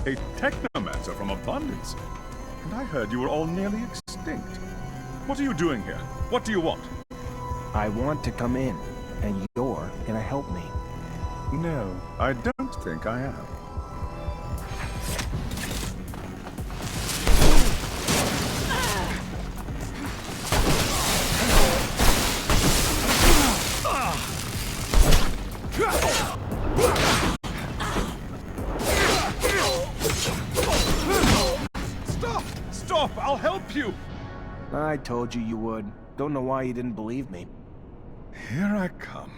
A technomancer from Abundance. And I heard you were all nearly extinct. What are you doing here? What do you want? I want to come in, and you're gonna help me. No, I don't think I am. Stop! Stop! I'll help you! I told you would. Don't know why you didn't believe me. Here I come.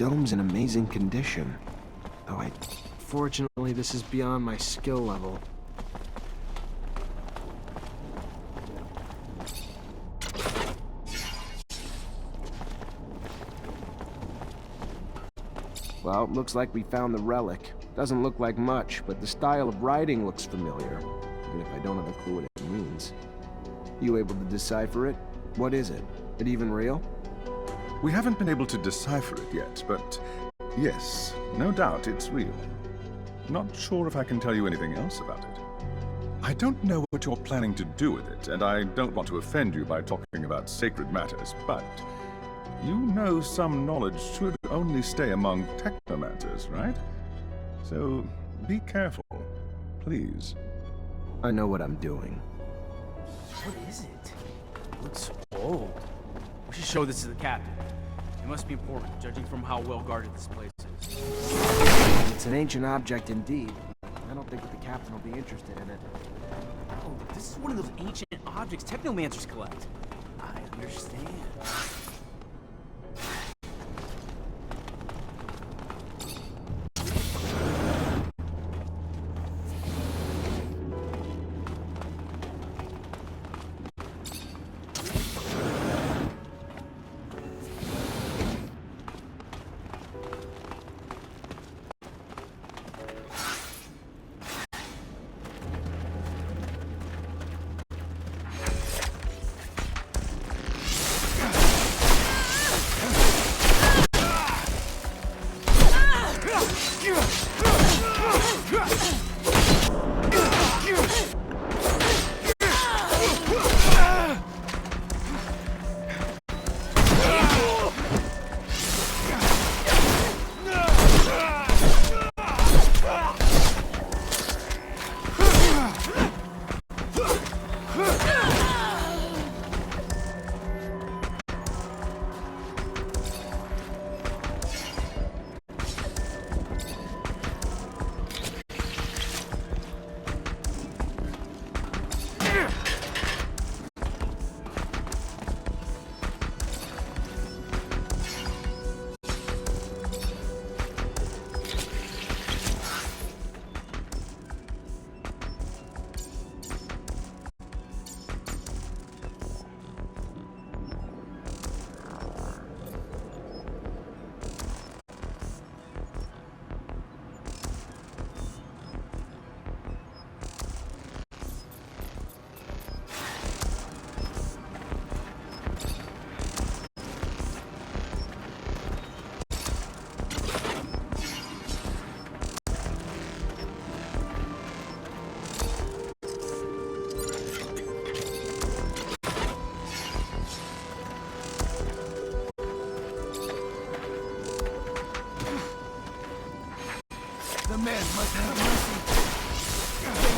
Dome's in amazing condition. Though Fortunately, this is beyond my skill level. Well, looks like we found the relic. Doesn't look like much, but the style of writing looks familiar. Even if I don't have a clue what it means. You able to decipher it? What is it? It even real? We haven't been able to decipher it yet, but yes, no doubt it's real. Not sure if I can tell you anything else about it. I don't know what you're planning to do with it, and I don't want to offend you by talking about sacred matters, but you know some knowledge should only stay among technomancers, right? So be careful, please. I know what I'm doing. What is it? It looks old. We should show this to the captain. It must be important, judging from how well guarded this place is. It's an ancient object indeed. I don't think that the captain will be interested in it. Oh, this is one of those ancient objects technomancers collect. I understand.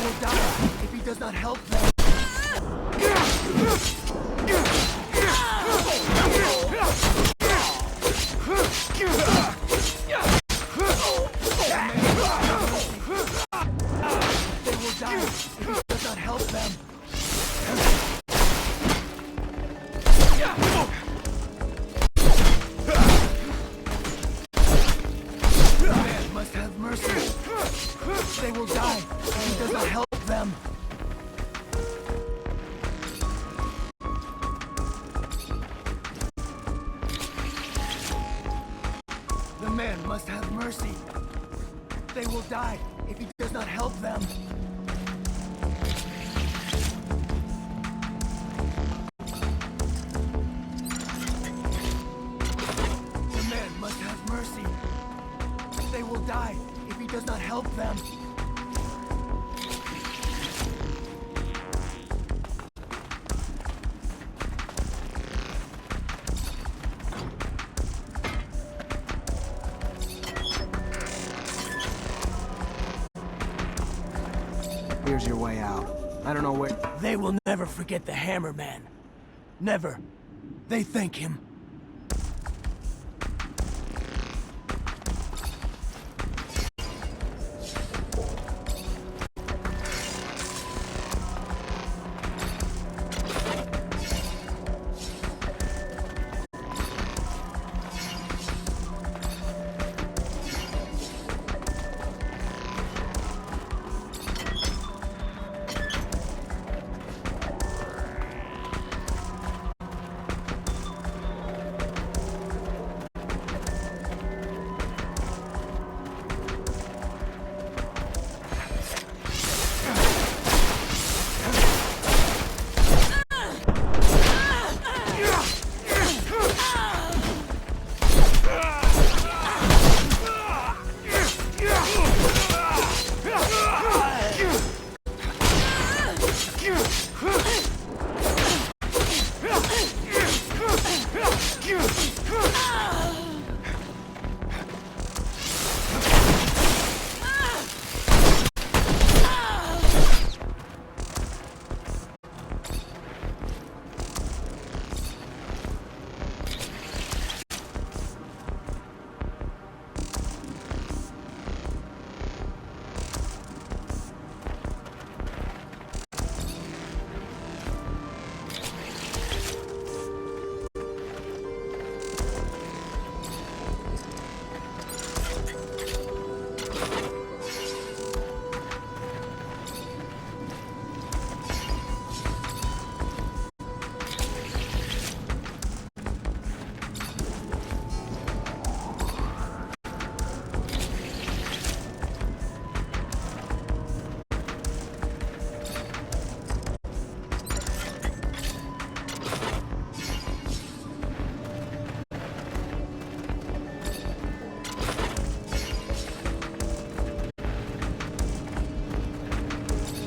will die if he does not help them. They will die if he does not help them. The man must have mercy. They will die if he does not help them. The man must have mercy. They will die if he does not help them. The man must have mercy. They will die if he does not help them. Here's your way out. I don't know where... They will never forget the Hammer Man. Never. They thank him.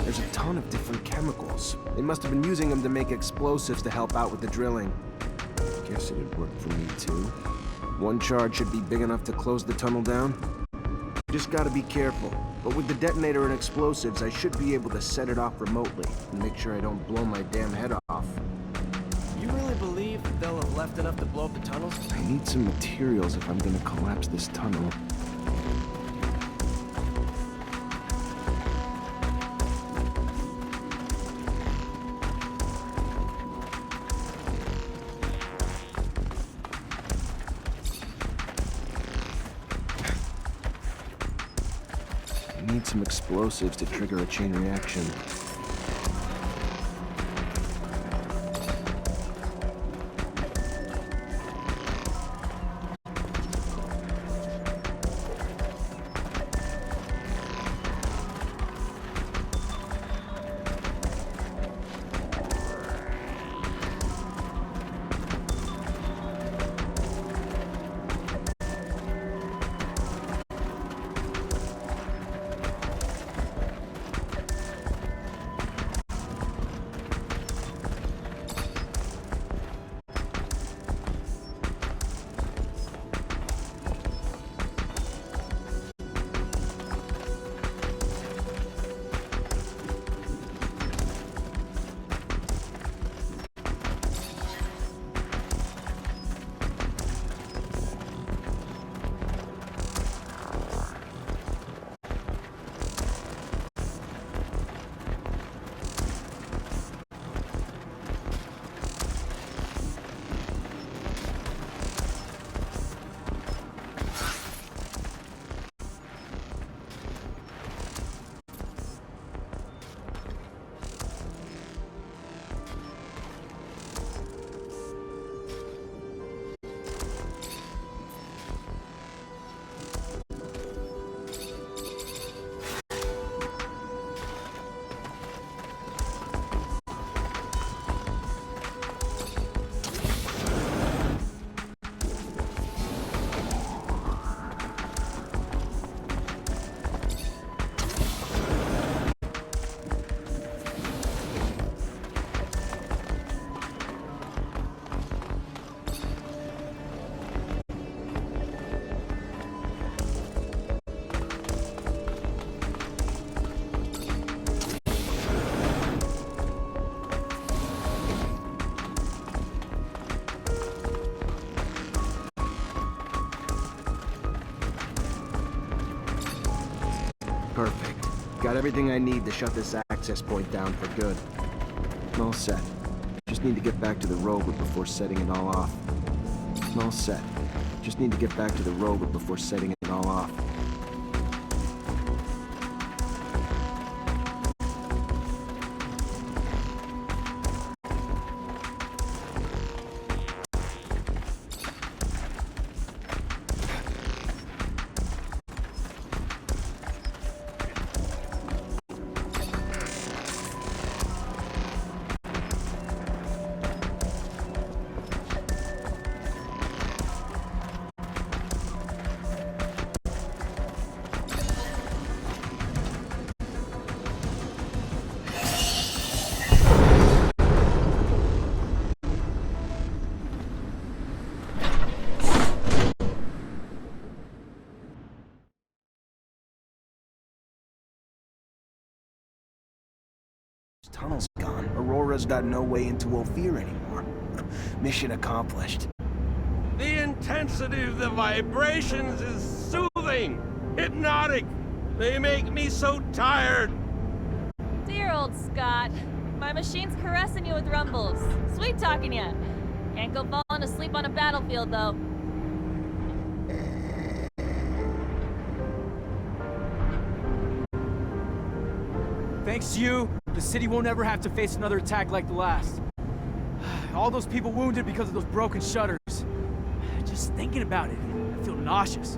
There's a ton of different chemicals. They must have been using them to make explosives to help out with the drilling. Guess it'd work for me too. One charge should be big enough to close the tunnel down. Just gotta be careful. But with the detonator and explosives, I should be able to set it off remotely and make sure I don't blow my damn head off. You really believe that they'll have left enough to blow up the tunnels? I need some materials if I'm gonna collapse this tunnel. I need some explosives to trigger a chain reaction. everything I need to shut this access point down for good. All set. Just need to get back to the rover before setting it all off. All set. Just need to get back to the rover before setting it all off. Tunnel's gone. Aurora's got no way into Ophir anymore. Mission accomplished. The intensity of the vibrations is soothing, hypnotic. They make me so tired. Dear old Scott. My machine's caressing you with rumbles. Sweet talking you. Can't go falling asleep on a battlefield, though. Thanks to you, the city won't ever have to face another attack like the last. All those people wounded because of those broken shutters. Just thinking about it, I feel nauseous.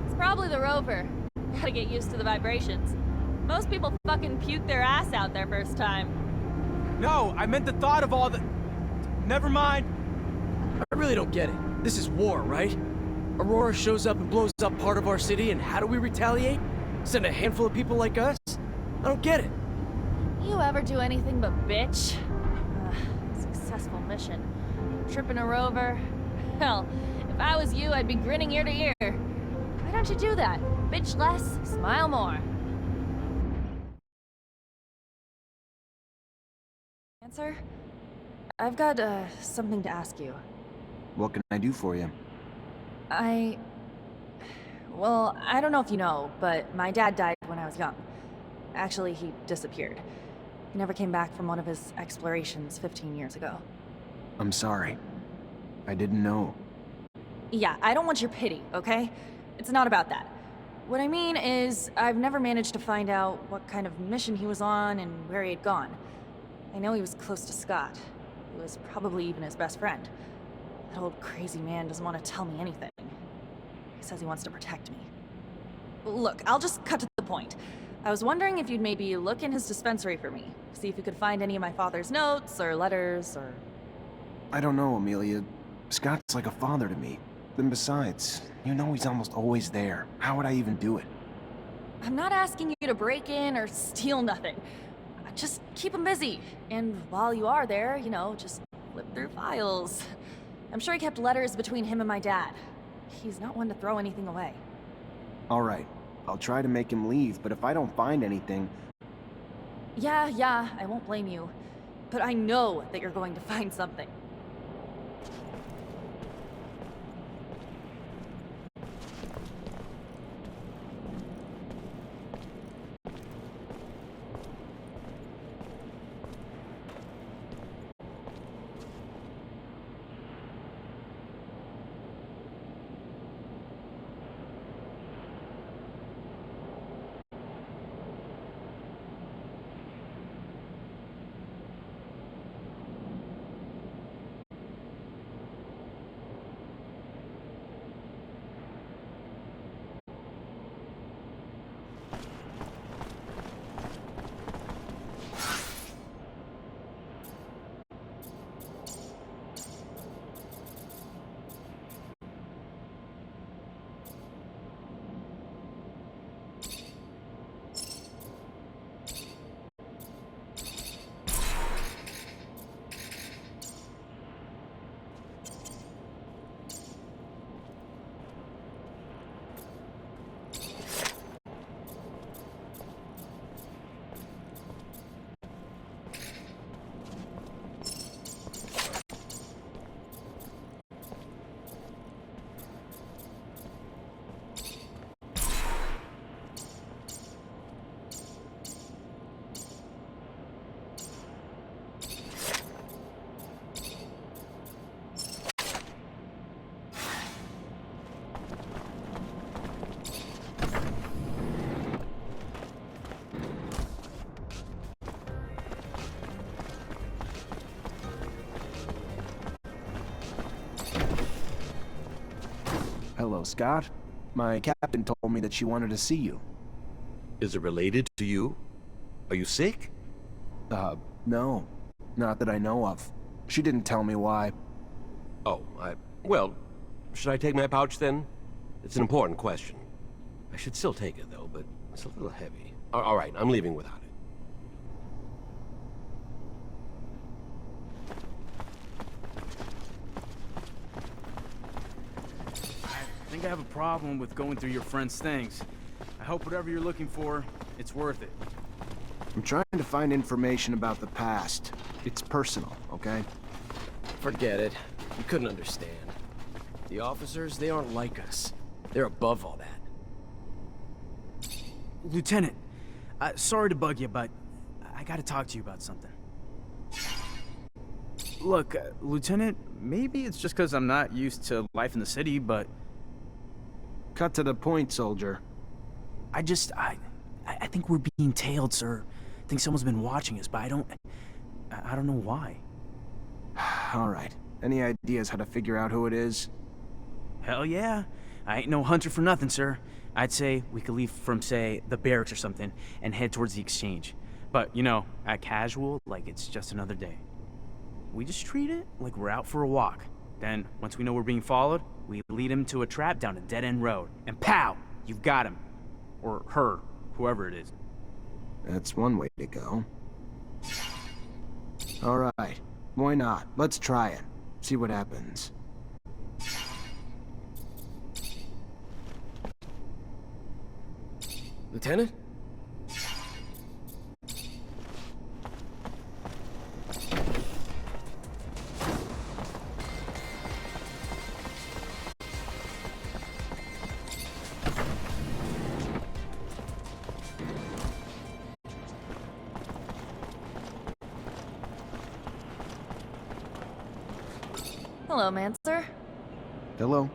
It's probably the rover. Gotta get used to the vibrations. Most people fucking puke their ass out their first time. No, I meant the thought of all the... Never mind. I really don't get it. This is war, right? Aurora shows up and blows up part of our city, and how do we retaliate? Send a handful of people like us? I don't get it. You ever do anything but bitch? Successful mission. Tripping a rover? Hell, if I was you, I'd be grinning ear to ear. Why don't you do that? Bitch less, smile more. Answer? I've got, something to ask you. What can I do for you? Well, I don't know if you know, but my dad died when I was young. Actually, he disappeared. He never came back from one of his explorations 15 years ago. I'm sorry. I didn't know. Yeah, I don't want your pity, okay? It's not about that. What I mean is, I've never managed to find out what kind of mission he was on and where he had gone. I know he was close to Scott. He was probably even his best friend. That old crazy man doesn't want to tell me anything. He says he wants to protect me. Look, I'll just cut to the point. I was wondering if you'd maybe look in his dispensary for me. See if you could find any of my father's notes, or letters, or... I don't know, Amelia. Scott's like a father to me. And besides, you know he's almost always there. How would I even do it? I'm not asking you to break in or steal nothing. Just keep him busy. And while you are there, you know, just flip through files. I'm sure he kept letters between him and my dad. He's not one to throw anything away. All right. I'll try to make him leave, but if I don't find anything... Yeah, I won't blame you. But I know that you're going to find something. Hello, Scott. My captain told me that she wanted to see you. Is it related to you? Are you sick? No. Not that I know of. She didn't tell me why. Oh, well, should I take my pouch then? It's an important question. I should still take it though, but it's a little heavy. All right, I'm leaving without it. I think I have a problem with going through your friend's things. I hope whatever you're looking for, it's worth it. I'm trying to find information about the past. It's personal, okay? Forget it. You couldn't understand. The officers, they aren't like us. They're above all that. Lieutenant, sorry to bug you, but I gotta talk to you about something. Look, Lieutenant, maybe it's just because I'm not used to life in the city, but Cut to the point, soldier. I think we're being tailed, sir. I think someone's been watching us, but I don't know why. All right. Any ideas how to figure out who it is? Hell yeah. I ain't no hunter for nothing, sir. I'd say we could leave from, say, the barracks or something and head towards the exchange. But, you know, act casual, like it's just another day. We just treat it like we're out for a walk. Then, once we know we're being followed, we lead him to a trap down a dead-end road. And pow! You've got him. Or her, whoever it is. That's one way to go. All right. Why not? Let's try it. See what happens. Lieutenant? Hello, Mancer. Hello?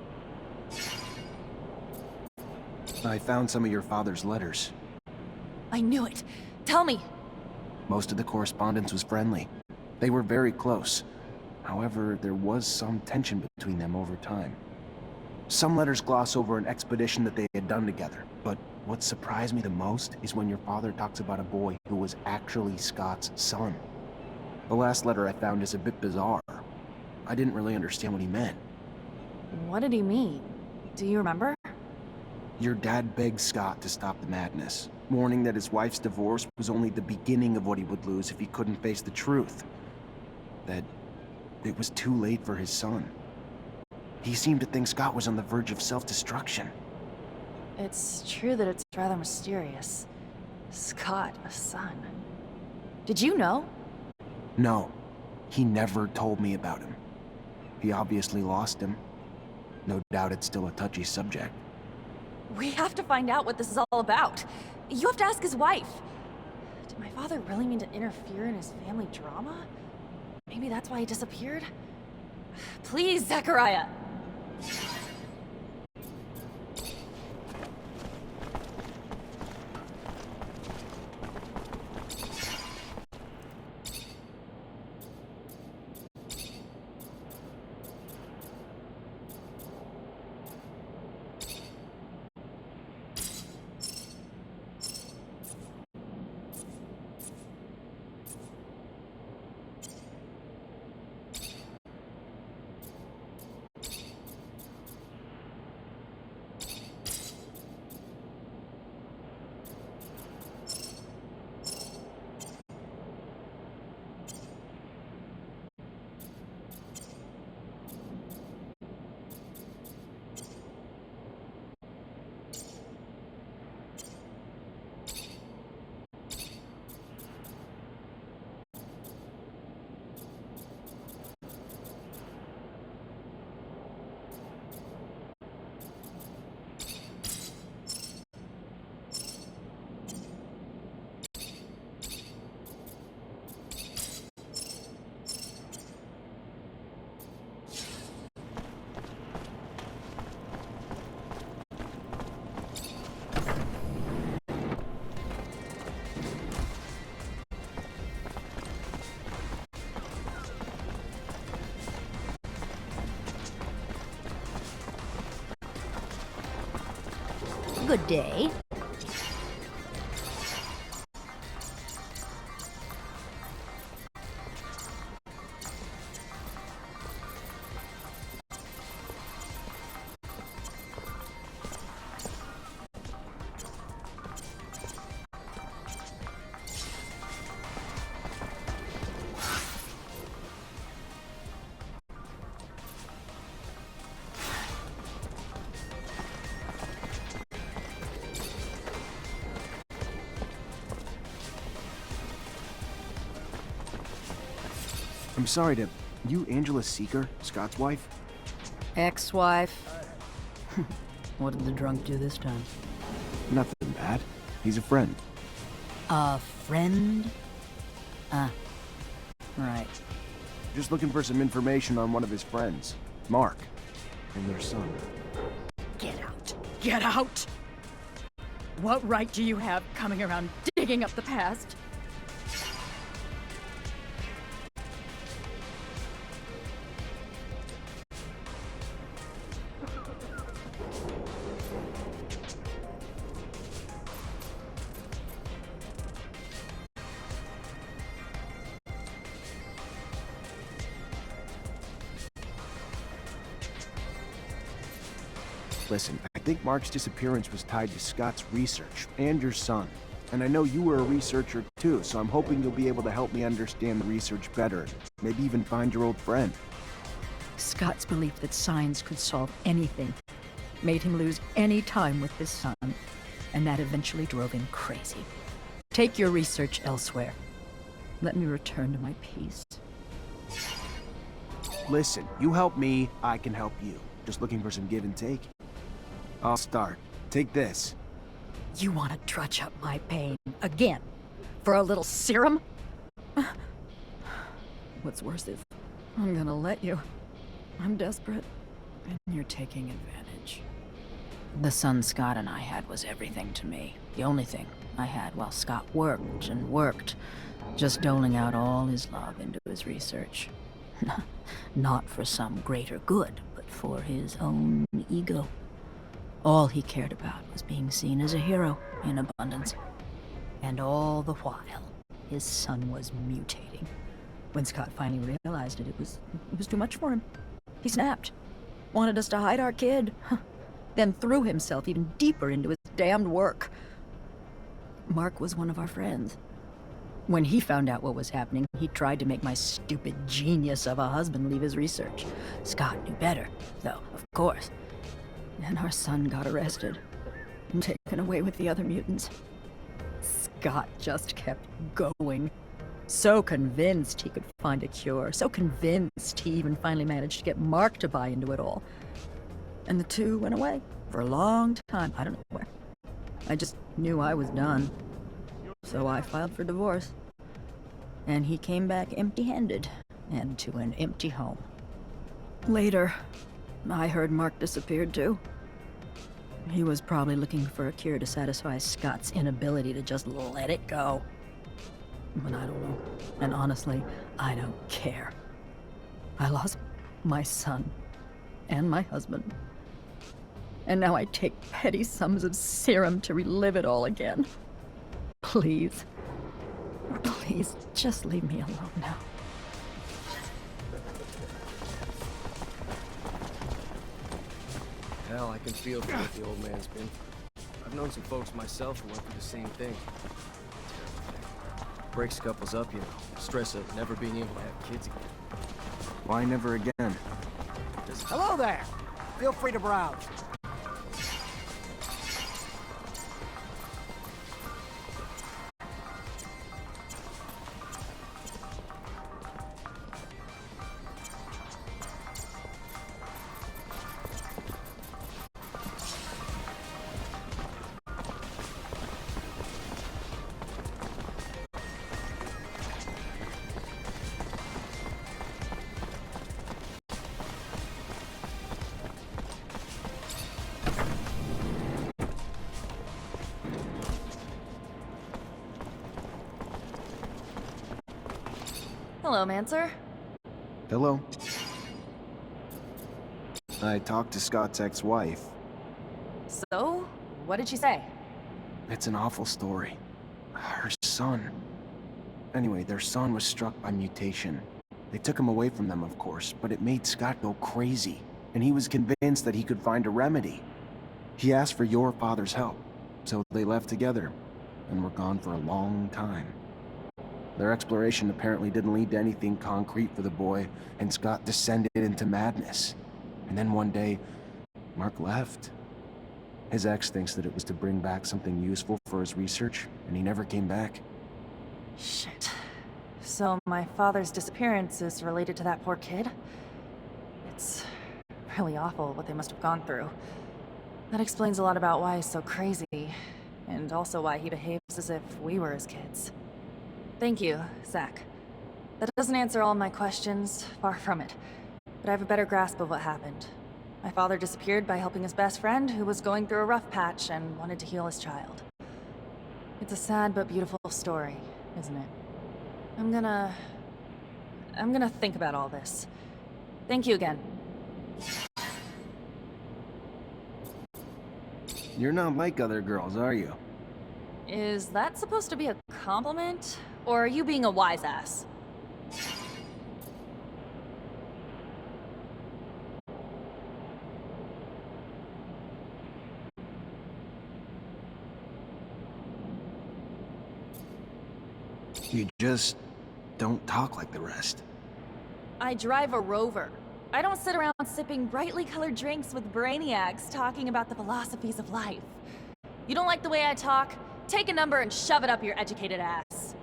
I found some of your father's letters. I knew it. Tell me. Most of the correspondence was friendly. They were very close. However, there was some tension between them over time. Some letters gloss over an expedition that they had done together, but what surprised me the most is when your father talks about a boy who was actually Scott's son. The last letter I found is a bit bizarre. I didn't really understand what he meant. What did he mean? Do you remember? Your dad begged Scott to stop the madness, warning that his wife's divorce was only the beginning of what he would lose if he couldn't face the truth. That it was too late for his son. He seemed to think Scott was on the verge of self-destruction. It's true that it's rather mysterious. Scott, a son. Did you know? No, he never told me about him. He obviously lost him. No doubt it's still a touchy subject. We have to find out what this is all about. You have to ask his wife. Did my father really mean to interfere in his family drama? Maybe that's why he disappeared? Please, Zachariah! Good day. I'm sorry to... You Angela Seeker, Scott's wife? Ex-wife. What did the drunk do this time? Nothing bad. He's a friend. A friend? Right. Just looking for some information on one of his friends, Mark, and their son. Get out. Get out! What right do you have coming around digging up the past? Listen, I think Mark's disappearance was tied to Scott's research, and your son. And I know you were a researcher too, so I'm hoping you'll be able to help me understand the research better. Maybe even find your old friend. Scott's belief that science could solve anything made him lose any time with his son, and that eventually drove him crazy. Take your research elsewhere. Let me return to my peace. Listen, you help me, I can help you. Just looking for some give and take. I'll start. Take this. You want to drudge up my pain again for a little serum? What's worse is I'm gonna let you. I'm desperate, and you're taking advantage. The son Scott and I had was everything to me. The only thing I had while Scott worked and worked, just doling out all his love into his research. Not for some greater good, but for his own ego. All he cared about was being seen as a hero in abundance. And all the while, his son was mutating. When Scott finally realized it, it was too much for him. He snapped. Wanted us to hide our kid. Then threw himself even deeper into his damned work. Mark was one of our friends. When he found out what was happening, he tried to make my stupid genius of a husband leave his research. Scott knew better, though, of course. And our son got arrested and taken away with the other mutants. Scott just kept going. So convinced he could find a cure. So convinced he even finally managed to get Mark to buy into it all. And the two went away for a long time. I don't know where. I just knew I was done. So I filed for divorce. And he came back empty-handed and to an empty home. Later, I heard Mark disappeared too. He was probably looking for a cure to satisfy Scott's inability to just let it go. But I don't know. And honestly, I don't care. I lost my son and my husband. And now I take petty sums of serum to relive it all again. Please. Please, just leave me alone now. Hell, I can feel for what the old man's been. I've known some folks myself who went through the same thing. Terrible thing. Breaks couples up, you know. Stress of never being able to have kids again. Why never again? Hello there. Feel free to browse. Hello, Mancer. Hello? I talked to Scott's ex-wife. So? What did she say? It's an awful story. Her son. Anyway, their son was struck by mutation. They took him away from them, of course, but it made Scott go crazy, and he was convinced that he could find a remedy. He asked for your father's help, so they left together, and were gone for a long time. Their exploration apparently didn't lead to anything concrete for the boy, and Scott descended into madness. And then one day, Mark left. His ex thinks that it was to bring back something useful for his research, and he never came back. Shit. So my father's disappearance is related to that poor kid? It's really awful what they must have gone through. That explains a lot about why he's so crazy, and also why he behaves as if we were his kids. Thank you, Zach. That doesn't answer all my questions, far from it. But I have a better grasp of what happened. My father disappeared by helping his best friend, who was going through a rough patch and wanted to heal his child. It's a sad but beautiful story, isn't it? I'm gonna think about all this. Thank you again. You're not like other girls, are you? Is that supposed to be a compliment? Or are you being a wise ass? You just don't talk like the rest. I drive a Rover. I don't sit around sipping brightly colored drinks with brainiacs talking about the philosophies of life. You don't like the way I talk? Take a number and shove it up your educated ass.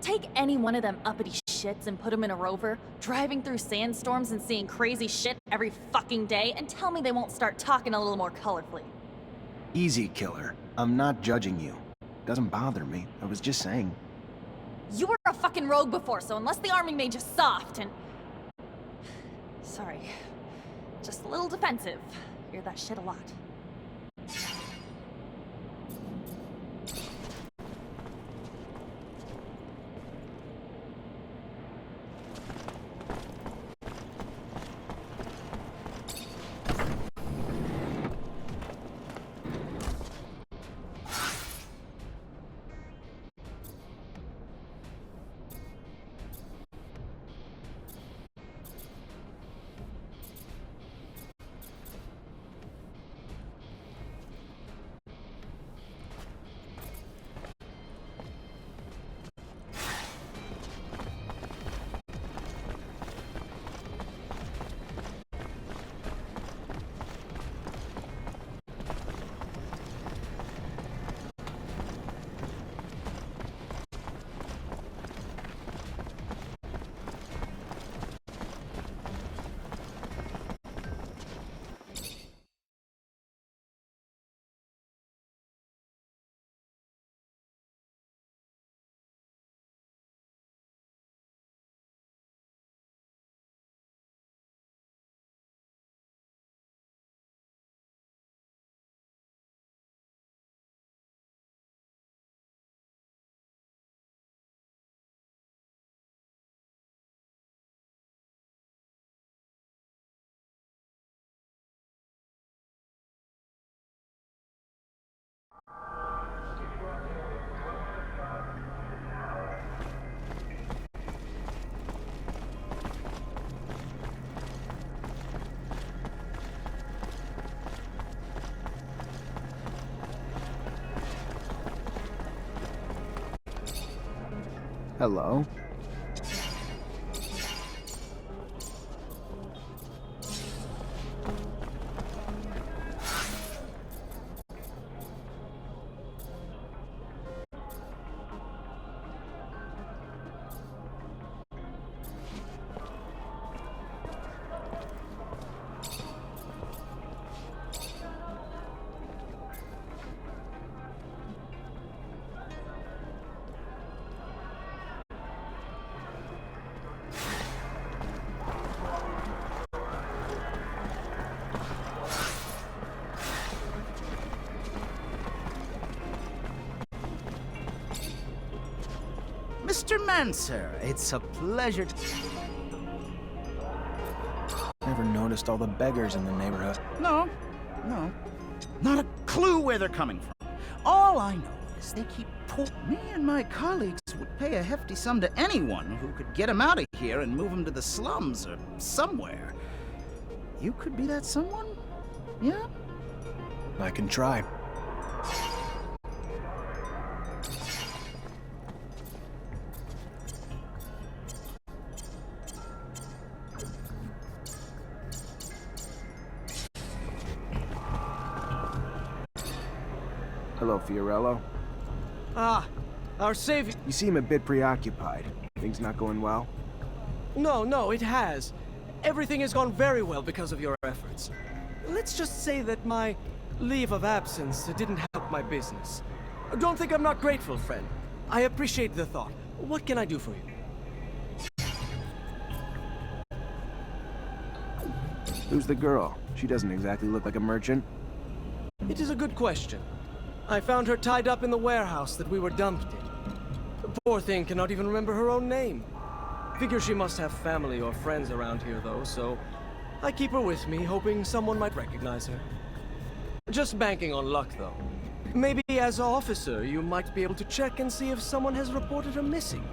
Take any one of them uppity shits and put them in a Rover, driving through sandstorms and seeing crazy shit every fucking day, and tell me they won't start talking a little more colorfully. Easy, killer. I'm not judging you. Doesn't bother me. I was just saying. You were a fucking rogue before, so unless the army made you soft and... Sorry. Just a little defensive. Hear that shit a lot. Hello? Mr. Mancer, it's a pleasure to... Never noticed all the beggars in the neighborhood. No. Not a clue where they're coming from. All I know is they keep me and my colleagues would pay a hefty sum to anyone who could get him out of here and move him to the slums or somewhere. You could be that someone? Yeah? I can try. Hello, Fiorello. Ah, our savior. You seem a bit preoccupied. Things not going well? No, it has. Everything has gone very well because of your efforts. Let's just say that my leave of absence didn't help my business. Don't think I'm not grateful, friend. I appreciate the thought. What can I do for you? Who's the girl? She doesn't exactly look like a merchant. It is a good question. I found her tied up in the warehouse that we were dumped in. The poor thing cannot even remember her own name. Figure she must have family or friends around here, though, so I keep her with me, hoping someone might recognize her. Just banking on luck, though. Maybe as an officer, you might be able to check and see if someone has reported her missing.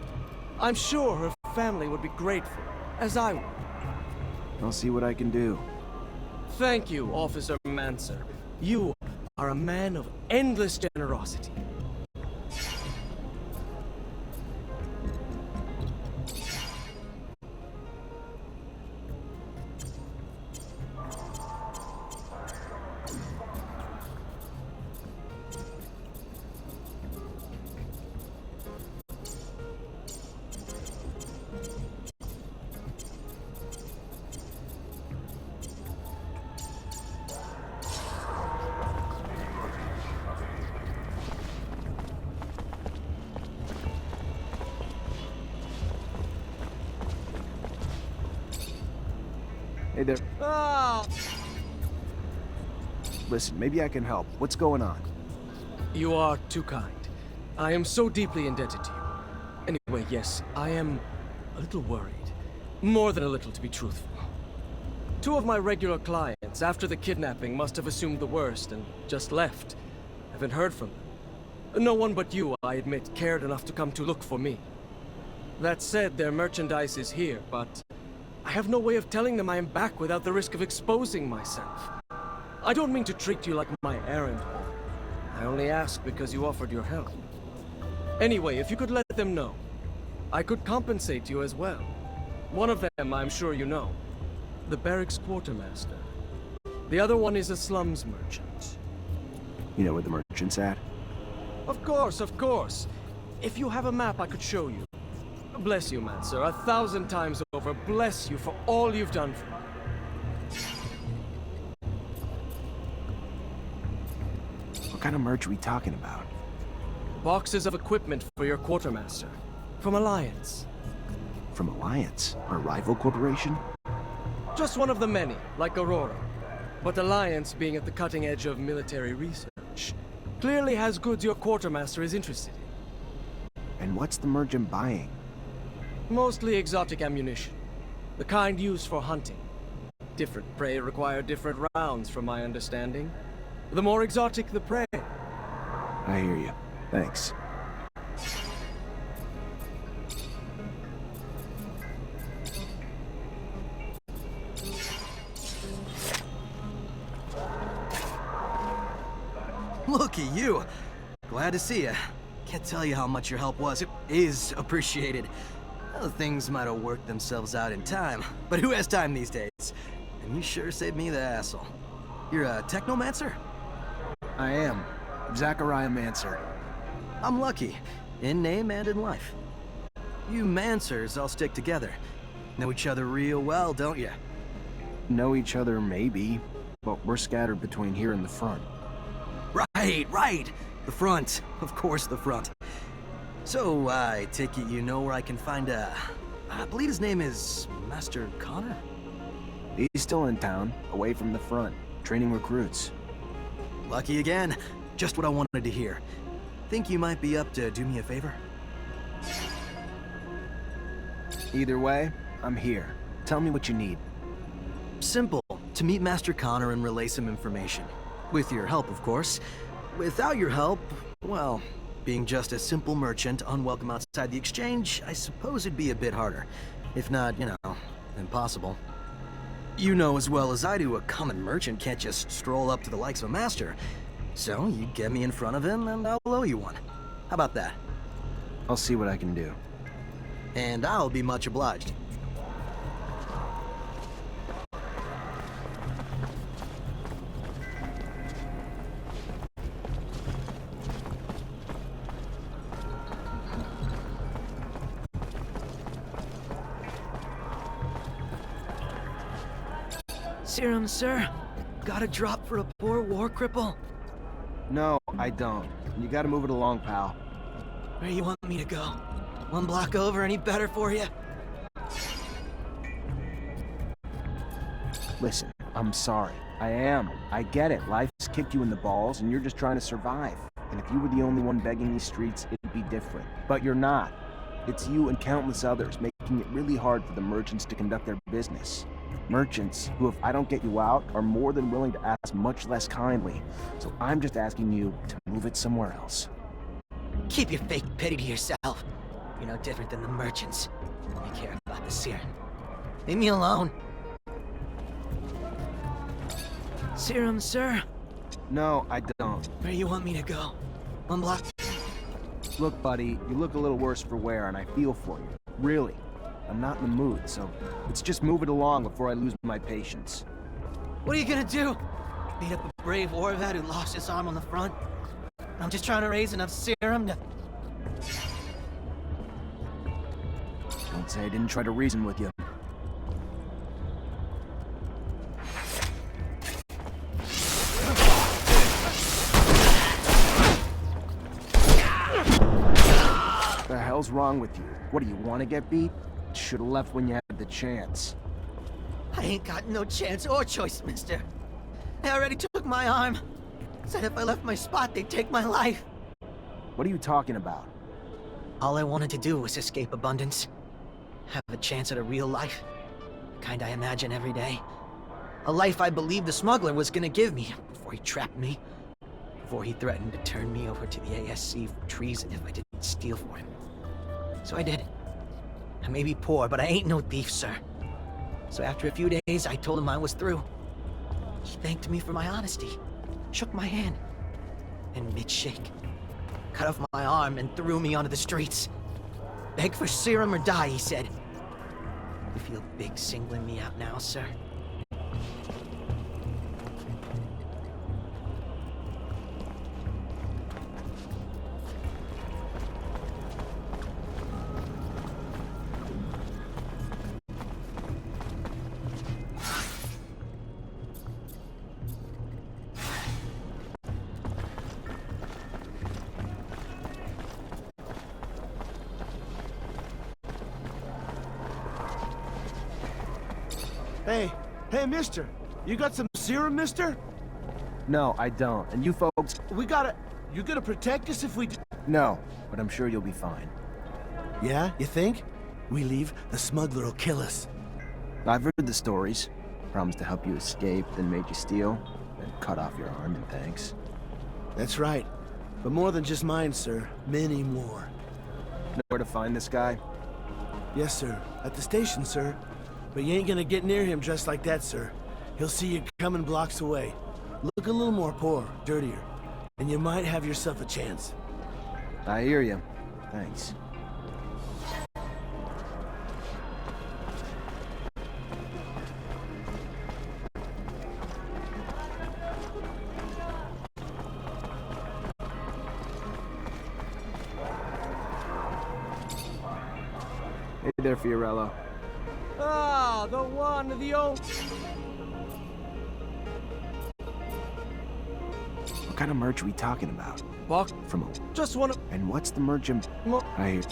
I'm sure her family would be grateful, as I would. I'll see what I can do. Thank you, Officer Mancer. You are a man of endless generosity. Hey there. Ah! Listen, maybe I can help. What's going on? You are too kind. I am so deeply indebted to you. Anyway, yes, I am a little worried. More than a little, to be truthful. Two of my regular clients, after the kidnapping, must have assumed the worst and just left. Haven't heard from them. No one but you, I admit, cared enough to come to look for me. That said, their merchandise is here, but I have no way of telling them I am back without the risk of exposing myself. I don't mean to treat you like my errand boy. I only ask because you offered your help. Anyway, if you could let them know, I could compensate you as well. One of them, I'm sure you know. The barracks quartermaster. The other one is a slums merchant. You know where the merchant's at? Of course, of course. If you have a map, I could show you. Bless you, Mancer. 1,000 times over, bless you for all you've done for me. What kind of merch are we talking about? Boxes of equipment for your quartermaster. From Alliance. From Alliance? Our rival corporation? Just one of the many, like Aurora. But Alliance, being at the cutting edge of military research, clearly has goods your quartermaster is interested in. And what's the merchant buying? Mostly exotic ammunition. The kind used for hunting. Different prey require different rounds, from my understanding. The more exotic the prey. I hear you. Thanks. Look at you. Glad to see you. Can't tell you how much your help was. It is appreciated. Well, things might have worked themselves out in time, but who has time these days? And you sure saved me the hassle. You're a technomancer? I am. Zachariah Mancer. I'm lucky. In name and in life. You Mancers all stick together. Know each other real well, don't you? Know each other, maybe, but we're scattered between here and the front. Right! The front. Of course, the front. So, I take it you know where I can find I believe his name is Master Connor? He's still in town, away from the front, training recruits. Lucky again. Just what I wanted to hear. Think you might be up to do me a favor? Either way, I'm here. Tell me what you need. Simple. To meet Master Connor and relay some information. With your help, of course. Without your help, well, being just a simple merchant, unwelcome outside the exchange, I suppose it'd be a bit harder. If not, impossible. You know as well as I do, a common merchant can't just stroll up to the likes of a master. So, you get me in front of him, and I'll owe you one. How about that? I'll see what I can do. And I'll be much obliged. Serum, sir? Got a drop for a poor war cripple? No, I don't. You gotta move it along, pal. Where you want me to go? One block over, any better for you? Listen, I'm sorry. I am. I get it. Life's kicked you in the balls, and you're just trying to survive. And if you were the only one begging these streets, it'd be different. But you're not. It's you and countless others making it really hard for the merchants to conduct their business. Merchants who, if I don't get you out, are more than willing to ask much less kindly. So I'm just asking you to move it somewhere else. Keep your fake pity to yourself. You're no different than the merchants. They care about the serum. Leave me alone. Serum, sir? No, I don't. Where you want me to go? One block? Look, buddy, you look a little worse for wear, and I feel for you. Really. I'm not in the mood, so let's just move it along before I lose my patience. What are you gonna do? Beat up a brave war vet who lost his arm on the front? I'm just trying to raise enough serum to... Don't say I didn't try to reason with you. What the hell's wrong with you? What, do you want to get beat? Should've left when you had the chance. I ain't got no chance or choice, mister. They already took my arm. Said if I left my spot, they'd take my life. What are you talking about? All I wanted to do was escape abundance. Have a chance at a real life. The kind I imagine every day. A life I believed the smuggler was gonna give me before he trapped me. Before he threatened to turn me over to the ASC for treason if I didn't steal for him. So I did. I may be poor, but I ain't no thief, sir. So after a few days, I told him I was through. He thanked me for my honesty, shook my hand, and mid-shake, cut off my arm and threw me onto the streets. Beg for serum or die, he said. You feel big singling me out now, sir? Hey, mister! You got some serum, mister? No, I don't. And you folks... You gonna protect us if we No, but I'm sure you'll be fine. Yeah, you think? We leave, the smuggler'll kill us. I've heard the stories. Promised to help you escape, then made you steal, then cut off your arm in thanks. That's right. But more than just mine, sir. Many more. Know where to find this guy? Yes, sir. At the station, sir. But you ain't gonna get near him dressed like that, sir. He'll see you coming blocks away. Look a little more poor, dirtier, and you might have yourself a chance. I hear you. Thanks. Hey there, Fiorello. Ah, the one, the only... What kind of merch are we talking about? Walk. From a... Just wanna... And what's the merch in... I...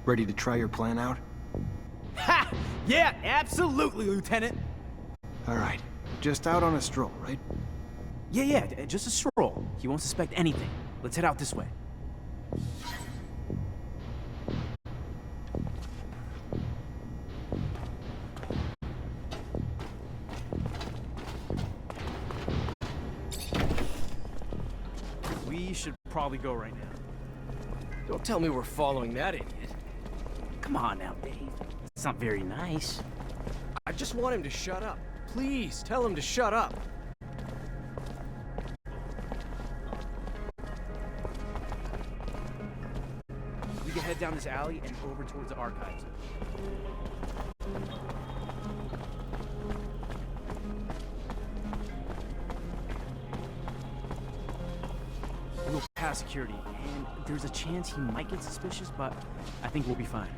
Ready to try your plan out? Ha! Yeah, absolutely, Lieutenant! Alright. Just out on a stroll, right? Yeah, just a stroll. He won't suspect anything. Let's head out this way. We should probably go right now. Don't tell me we're following that idiot. Come on now, Dave. It's not very nice. I just want him to shut up. Please, tell him to shut up. We can head down this alley and over towards the archives. We'll pass security, and there's a chance he might get suspicious, but I think we'll be fine.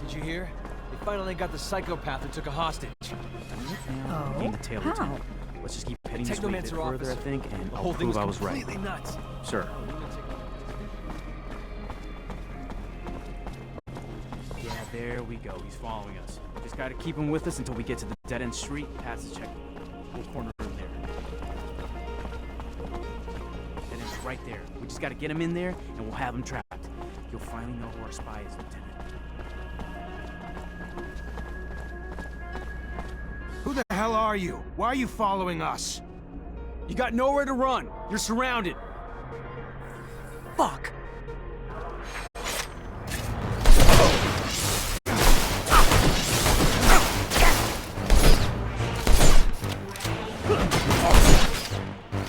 Did you hear? They finally got the psychopath who took a hostage. Oh, Gain the tail, how? Lieutenant. Let's just keep heading this way a bit Technomancer further, I officer. think, and The I'll whole thing prove was I was right. completely nuts. Sir. Yeah, there we go. He's following us. Just gotta keep him with us until we get to the dead-end street past the checkpoint. We'll corner him there. And it's right there. We just gotta get him in there, and we'll have him trapped. You'll finally know who our spy is, Lieutenant. Who the hell are you? Why are you following us? You got nowhere to run. You're surrounded. Fuck.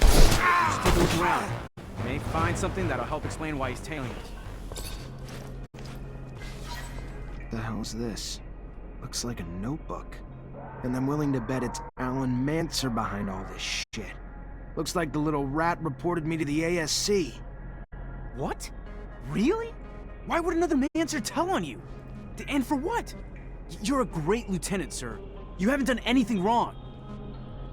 Just take a look around. May find something that'll help explain why he's tailing us. What the hell's this? Looks like a notebook. And I'm willing to bet it's technomancer behind all this shit. Looks like the little rat reported me to the ASC. What? Really? Why would another mancer tell on you? And for what? You're a great lieutenant, sir. You haven't done anything wrong.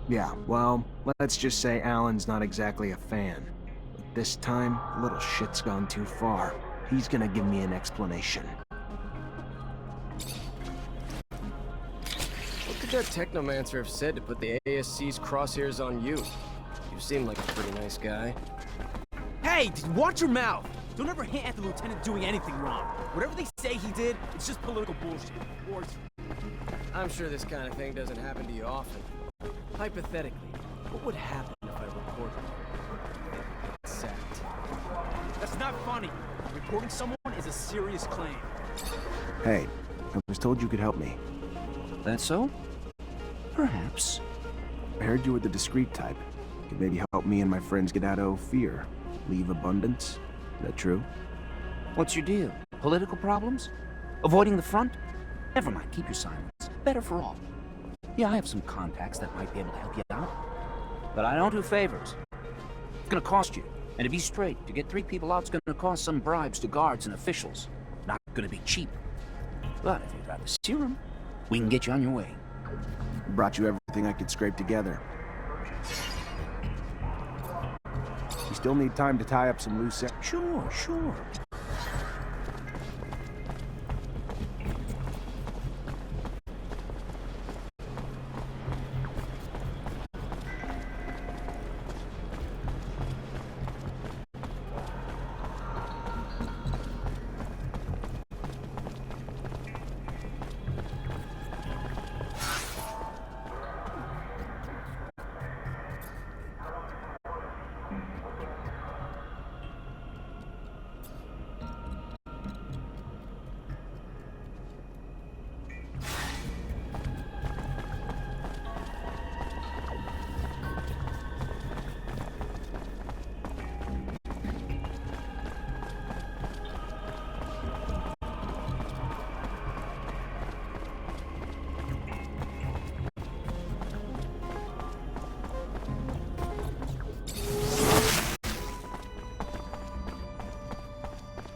Yeah, well, let's just say Alan's not exactly a fan. But this time, the little shit's gone too far. He's gonna give me an explanation. What could that technomancer have said to put the ASC's crosshairs on you? You seem like a pretty nice guy. Hey, watch your mouth. Don't ever hint at the lieutenant doing anything wrong. Whatever they say he did, it's just political bullshit. Or I'm sure this kind of thing doesn't happen to you often. Hypothetically, what would happen if I reported you? Sacked. that's not funny. Reporting someone is a serious claim. Hey, I was told you could help me. That so? Perhaps. I heard you were the discreet type. Could maybe help me and my friends get out of fear. Leave abundance. Is that true? What's your deal? Political problems? Avoiding the front? Never mind, keep your silence. Better for all. Yeah, I have some contacts that might be able to help you out. But I don't do favors. It's gonna cost you. And to be straight, to get 3 people out is gonna cost some bribes to guards and officials. Not gonna be cheap. But if you'd rather see them, we can get you on your way. Brought you everything I could scrape together. You still need time to tie up some loose ends. Sure.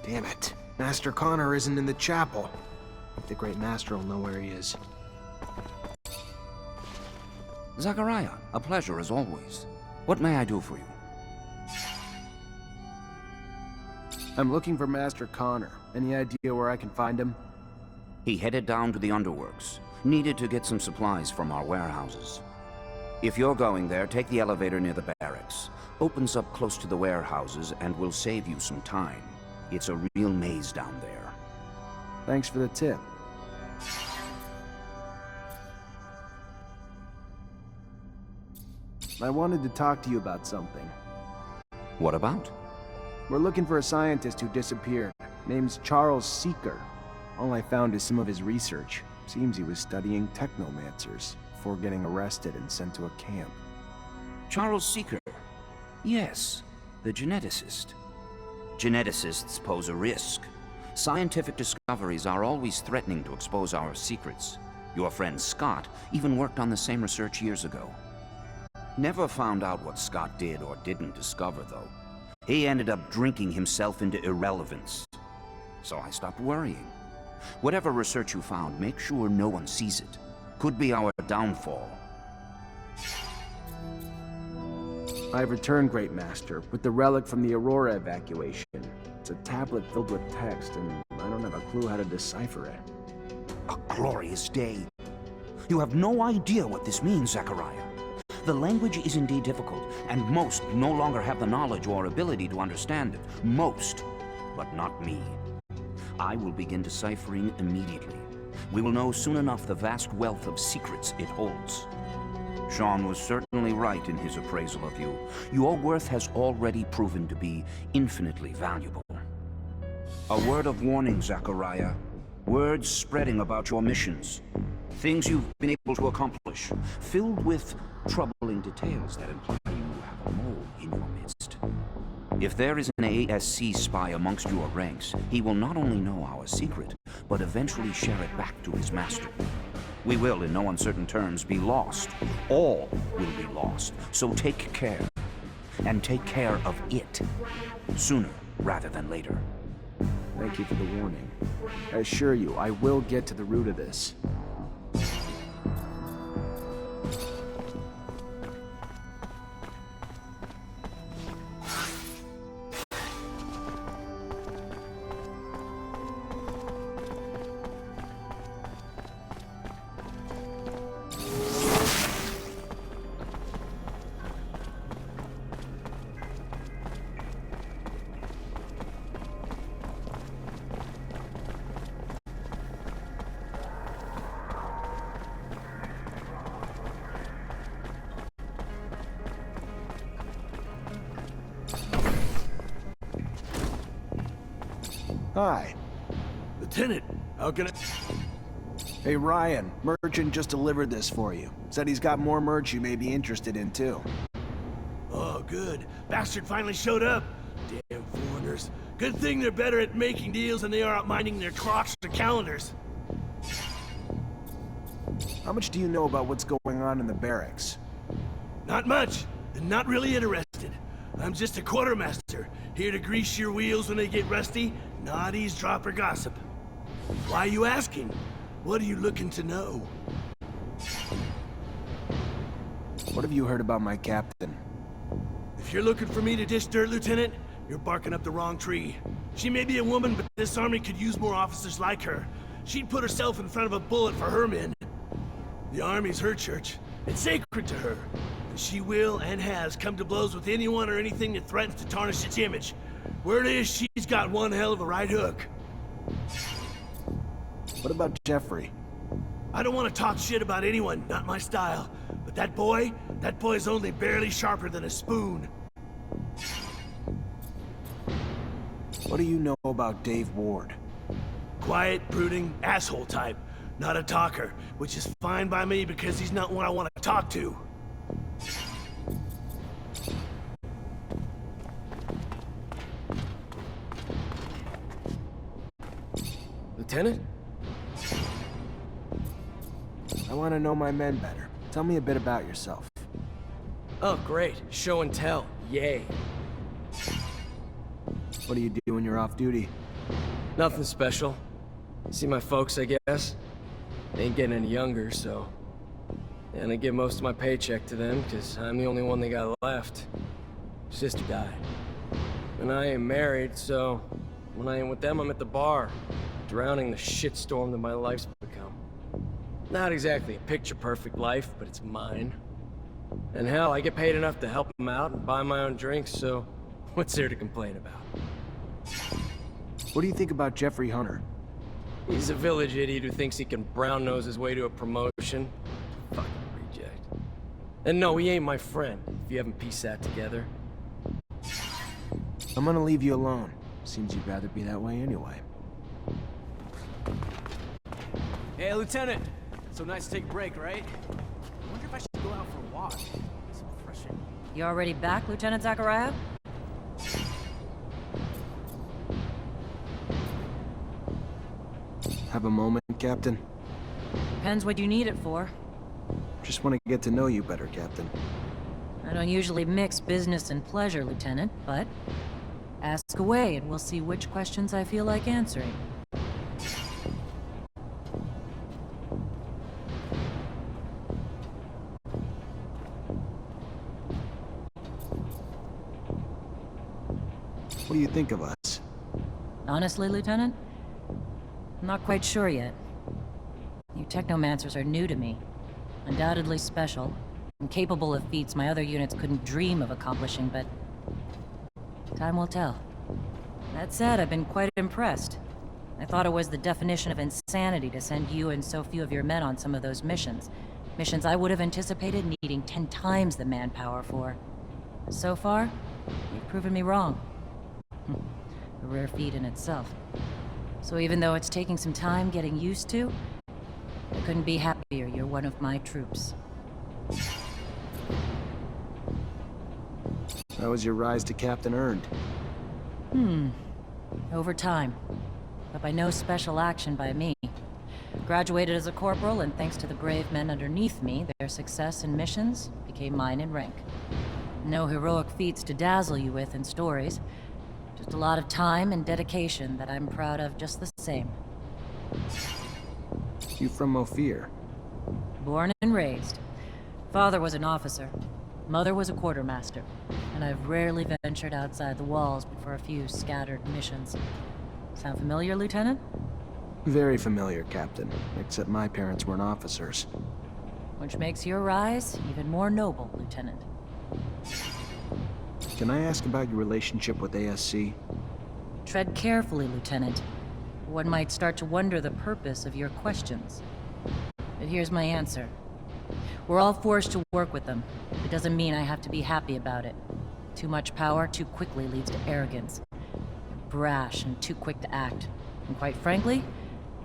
Damn it. Master Connor isn't in the chapel. The Great Master will know where he is. Zachariah, a pleasure as always. What may I do for you? I'm looking for Master Connor. Any idea where I can find him? He headed down to the underworks. Needed to get some supplies from our warehouses. If you're going there, take the elevator near the barracks. Opens up close to the warehouses and will save you some time. It's a real maze down there. Thanks for the tip. I wanted to talk to you about something. What about? We're looking for a scientist who disappeared. Name's Charles Seeker. All I found is some of his research. Seems he was studying technomancers before getting arrested and sent to a camp. Charles Seeker. Yes, the geneticist. Geneticists pose a risk. Scientific discoveries are always threatening to expose our secrets. Your friend Scott even worked on the same research years ago. Never found out what Scott did or didn't discover, though. He ended up drinking himself into irrelevance. So I stopped worrying. Whatever research you found, make sure no one sees it. Could be our downfall. I've returned, Great Master, with the relic from the Aurora evacuation. It's a tablet filled with text, and I don't have a clue how to decipher it. A glorious day. You have no idea what this means, Zachariah. The language is indeed difficult, and most no longer have the knowledge or ability to understand it. Most, but not me. I will begin deciphering immediately. We will know soon enough the vast wealth of secrets it holds. Sean was certainly right in his appraisal of you. Your worth has already proven to be infinitely valuable. A word of warning, Zachariah. Words spreading about your missions. Things you've been able to accomplish, filled with troubling details that imply you have a mole in your midst. If there is an ASC spy amongst your ranks, he will not only know our secret, but eventually share it back to his master. We will, in no uncertain terms, be lost. All will be lost. So take care. And take care of it. Sooner rather than later. Thank you for the warning. I assure you, I will get to the root of this. Hi. Lieutenant, how can I... Hey Ryan, Merchant just delivered this for you. Said he's got more merch you may be interested in too. Oh, good. Bastard finally showed up. Damn foreigners. Good thing they're better at making deals than they are at minding their clocks or calendars. How much do you know about what's going on in the barracks? Not much, and not really interested. I'm just a quartermaster, here to grease your wheels when they get rusty, not eavesdrop or gossip. Why are you asking? What are you looking to know? What have you heard about my captain? If you're looking for me to dish dirt, Lieutenant, you're barking up the wrong tree. She may be a woman, but this army could use more officers like her. She'd put herself in front of a bullet for her men. The army's her church. It's sacred to her. And she will and has come to blows with anyone or anything that threatens to tarnish its image. Word is, she's got one hell of a right hook. What about Jeffrey? I don't want to talk shit about anyone, not my style. But that boy's only barely sharper than a spoon. What do you know about Dave Ward? Quiet, brooding, asshole type. Not a talker, which is fine by me because he's not one I want to talk to. Lieutenant? I want to know my men better. Tell me a bit about yourself. Oh, great. Show and tell. Yay. What do you do when you're off duty? Nothing special. See my folks, I guess. They ain't getting any younger, so... And I give most of my paycheck to them, because I'm the only one they got left. Sister died. And I ain't married, so when I ain't with them, I'm at the bar, drowning the shitstorm that my life's become. Not exactly a picture-perfect life, but it's mine. And hell, I get paid enough to help them out and buy my own drinks, so what's there to complain about? What do you think about Jeffrey Hunter? He's a village idiot who thinks he can brown-nose his way to a promotion. Fucking reject. And no, he ain't my friend, if you haven't pieced that together. I'm gonna leave you alone. Seems you'd rather be that way anyway. Hey, Lieutenant! So nice to take a break, right? I wonder if I should go out for a walk. Some fresh air. You already back, Lieutenant Zachariah? Have a moment, Captain? Depends what you need it for. Just want to get to know you better, Captain. I don't usually mix business and pleasure, Lieutenant, but ask away and we'll see which questions I feel like answering. What do you think of us? Honestly, Lieutenant? I'm not quite sure yet. You technomancers are new to me. Undoubtedly special, and capable of feats my other units couldn't dream of accomplishing, but time will tell. That said, I've been quite impressed. I thought it was the definition of insanity to send you and so few of your men on some of those missions. Missions I would have anticipated needing 10 times the manpower for. So far, you've proven me wrong. A rare feat in itself. So even though it's taking some time getting used to, I couldn't be happier you're one of my troops. How was your rise to captain earned? Over time. But by no special action by me. Graduated as a corporal, and thanks to the brave men underneath me, their success in missions became mine in rank. No heroic feats to dazzle you with in stories. Just a lot of time and dedication that I'm proud of just the same. You from Ophir? Born and raised. Father was an officer. Mother was a quartermaster. And I've rarely ventured outside the walls but for a few scattered missions. Sound familiar, Lieutenant? Very familiar, Captain. Except my parents weren't officers. Which makes your rise even more noble, Lieutenant. Can I ask about your relationship with ASC? Tread carefully, Lieutenant. One might start to wonder the purpose of your questions. But here's my answer. We're all forced to work with them. It doesn't mean I have to be happy about it. Too much power too quickly leads to arrogance. They're brash and too quick to act. And quite frankly,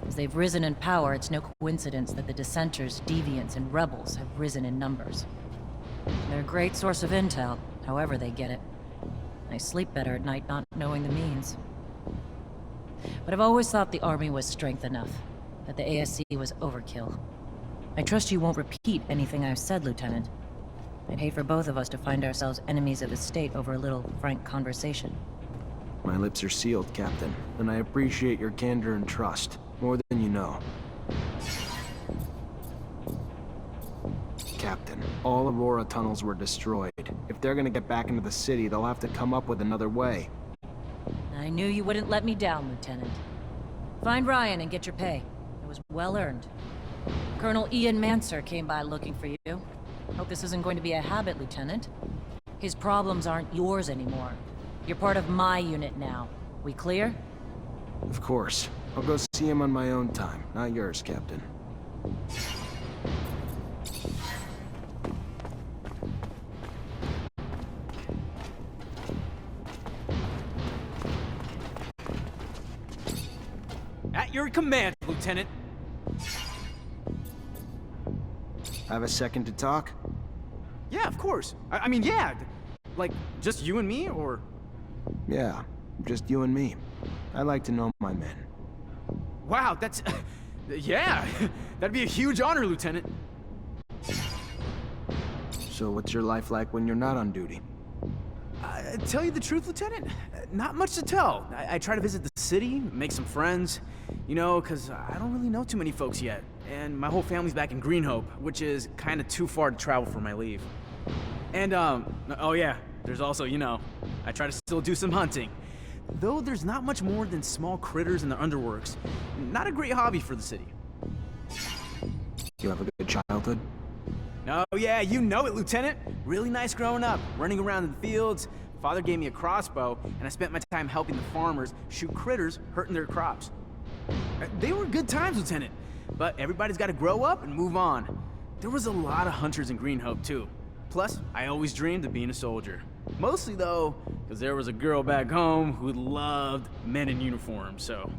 as they've risen in power, it's no coincidence that the dissenters, deviants, and rebels have risen in numbers. They're a great source of intel, however they get it. I sleep better at night not knowing the means. But I've always thought the army was strength enough, that the ASC was overkill. I trust you won't repeat anything I've said, Lieutenant. I'd hate for both of us to find ourselves enemies of the state over a little frank conversation. My lips are sealed, Captain, and I appreciate your candor and trust, more than you know. Captain, all Aurora tunnels were destroyed. If they're gonna get back into the city, they'll have to come up with another way. I knew you wouldn't let me down, Lieutenant. Find Ryan and get your pay. It was well earned. Colonel Ian Mancer came by looking for you. Hope this isn't going to be a habit, Lieutenant. His problems aren't yours anymore. You're part of my unit now. We clear? Of course. I'll go see him on my own time, not yours, Captain. At your command, Lieutenant. Have a second to talk? Yeah, of course. I mean, yeah. Like, just you and me, or...? Yeah, just you and me. I like to know my men. Wow, that's... yeah, that'd be a huge honor, Lieutenant. So what's your life like when you're not on duty? Tell you the truth, Lieutenant? Not much to tell. I try to visit the city, make some friends, you know, because I don't really know too many folks yet. and my whole family's back in Greenhope, which is kind of too far to travel for my leave. And, oh yeah, there's also, I try to still do some hunting. Though there's not much more than small critters in the underworks, not a great hobby for the city. You have a good childhood? Oh yeah, you know it, Lieutenant. Really nice growing up, running around in the fields. Father gave me a crossbow, and I spent my time helping the farmers shoot critters hurting their crops. They were good times, Lieutenant, but everybody's got to grow up and move on. There was a lot of hunters in Greenhope, too. Plus, I always dreamed of being a soldier. Mostly, though, because there was a girl back home who loved men in uniform, so...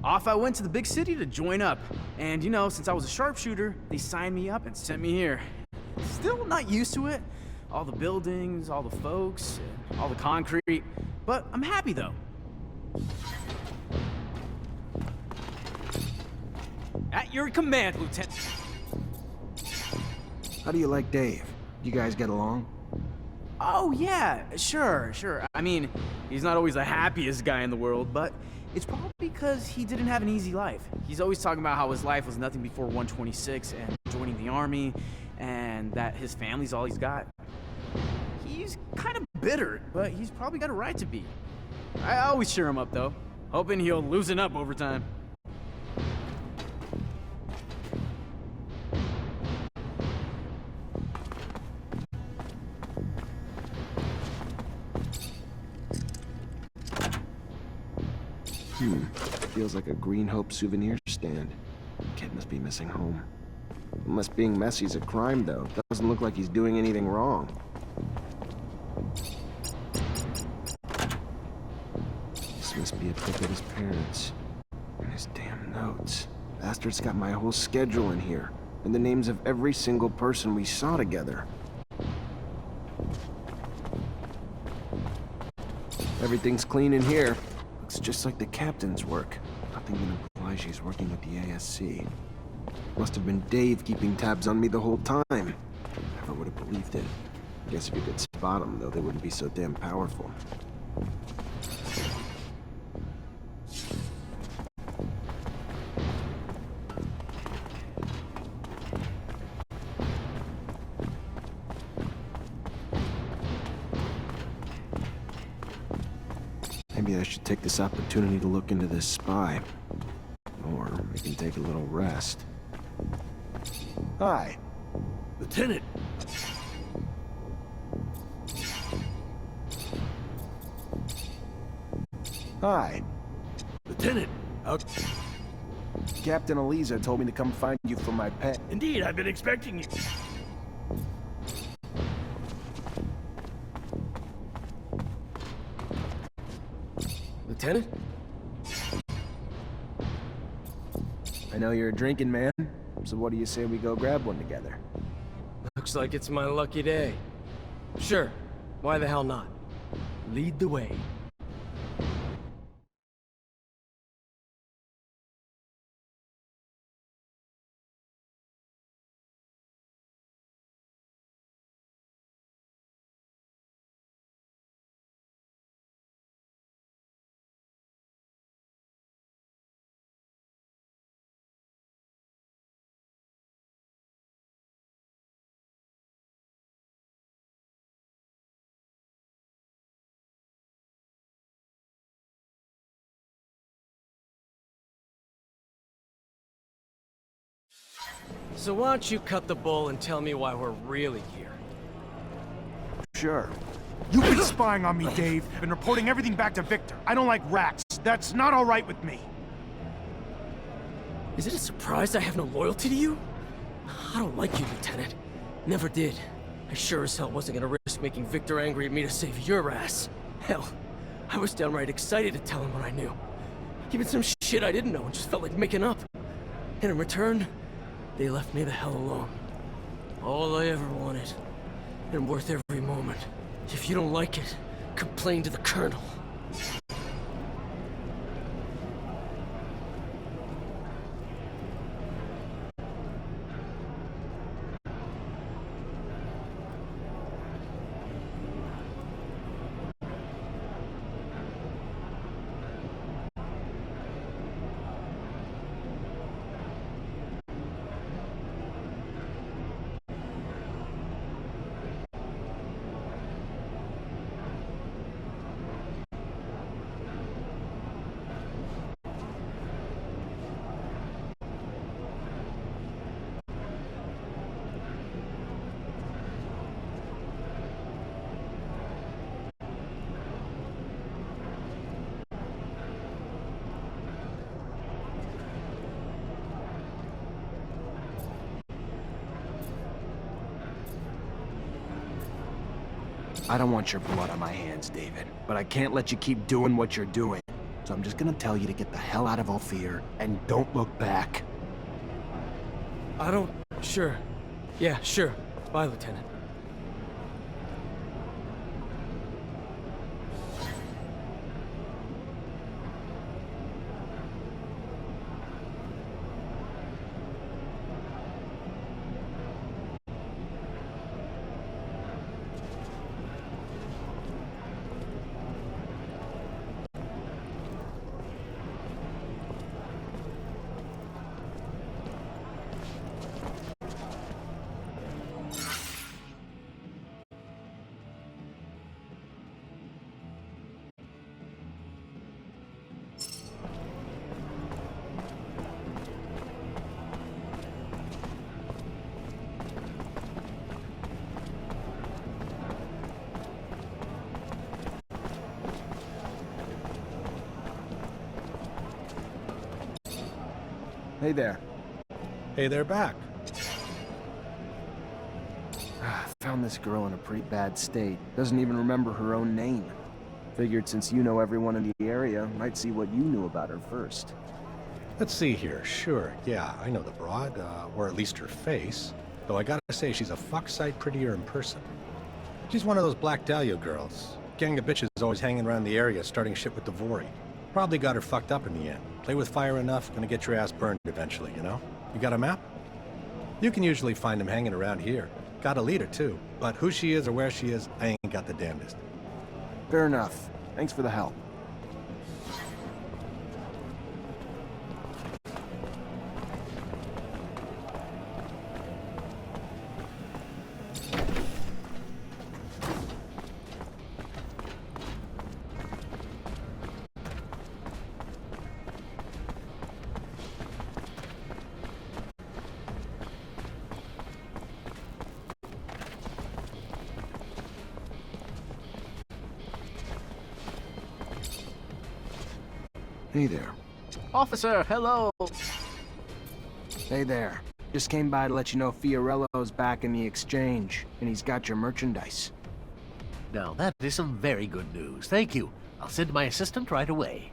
Off I went to the big city to join up. And, since I was a sharpshooter, they signed me up and sent me here. Still not used to it. All the buildings, all the folks, all the concrete. But I'm happy, though. At your command, Lieutenant. How do you like Dave? You guys get along? Oh, yeah, sure. I mean, he's not always the happiest guy in the world, but it's probably because he didn't have an easy life. He's always talking about how his life was nothing before 126 and joining the army, and that his family's all he's got. He's kind of bitter, but he's probably got a right to be. I always cheer him up, though, hoping he'll loosen up over time. Feels like a Greenhope souvenir stand. Kid must be missing home. Unless being messy's a crime, though. Doesn't look like he's doing anything wrong. This must be a pic of his parents. And his damn notes. Bastard's got my whole schedule in here. And the names of every single person we saw together. Everything's clean in here. Looks just like the captain's work. Nothing can imply she's working with the ASC. Must have been Dave keeping tabs on me the whole time. Never would have believed it. Guess if you could spot them, though, they wouldn't be so damn powerful. Maybe I should take this opportunity to look into this spy. Or we can take a little rest. Hi. Lieutenant! Hi. Lieutenant! Captain Eliza told me to come find you for my pet. Indeed, I've been expecting you. Lieutenant? I know you're a drinking man, so what do you say we go grab one together? Looks like it's my lucky day. Sure, why the hell not? Lead the way. So why don't you cut the bull and tell me why we're really here? Sure. You've been spying on me, Dave, and reporting everything back to Victor. I don't like rats. That's not all right with me. Is it a surprise I have no loyalty to you? I don't like you, Lieutenant. Never did. I sure as hell wasn't gonna risk making Victor angry at me to save your ass. Hell, I was downright excited to tell him what I knew. Even some shit I didn't know and just felt like making up. And in return, they left me the hell alone. All I ever wanted. And worth every moment. If you don't like it, complain to the Colonel. I don't want your blood on my hands, David, but I can't let you keep doing what you're doing. So I'm just gonna tell you to get the hell out of Ophir and don't look back. I don't... Sure. Yeah, sure. Bye, Lieutenant. Hey there. Hey, they're back. Found this girl in a pretty bad state. Doesn't even remember her own name. Figured since you know everyone in the area, might see what you knew about her first. Let's see here. Sure, yeah, I know the broad, or at least her face. Though I gotta say, she's a fuck sight prettier in person. She's one of those Black Dahlia girls. Gang of bitches always hanging around the area, starting shit with the Vori. Probably got her fucked up in the end. Play with fire enough, gonna get your ass burned eventually, you know? You got a map? You can usually find them hanging around here. Got a leader, too. But who she is or where she is, I ain't got the damnedest. Fair enough. Thanks for the help. Hey there. Officer, hello! Hey there. Just came by to let you know Fiorello's back in the exchange, and he's got your merchandise. Now, that is some very good news. Thank you. I'll send my assistant right away.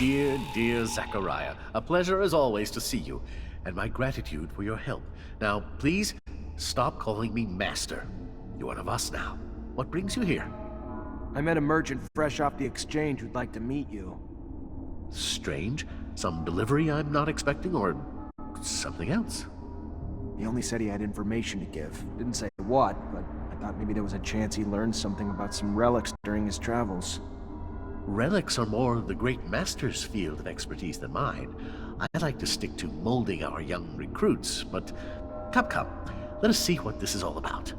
dear, dear Zachariah. A pleasure as always to see you, and my gratitude for your help. Now, please, stop calling me Master. You're one of us now. What brings you here? I met a merchant fresh off the exchange who'd like to meet you. Strange. Some delivery I'm not expecting, or something else? He only said he had information to give. Didn't say what, but I thought maybe there was a chance he learned something about some relics during his travels. Relics are more the great master's field of expertise than mine. I like to stick to molding our young recruits, but come, let us see what this is all about.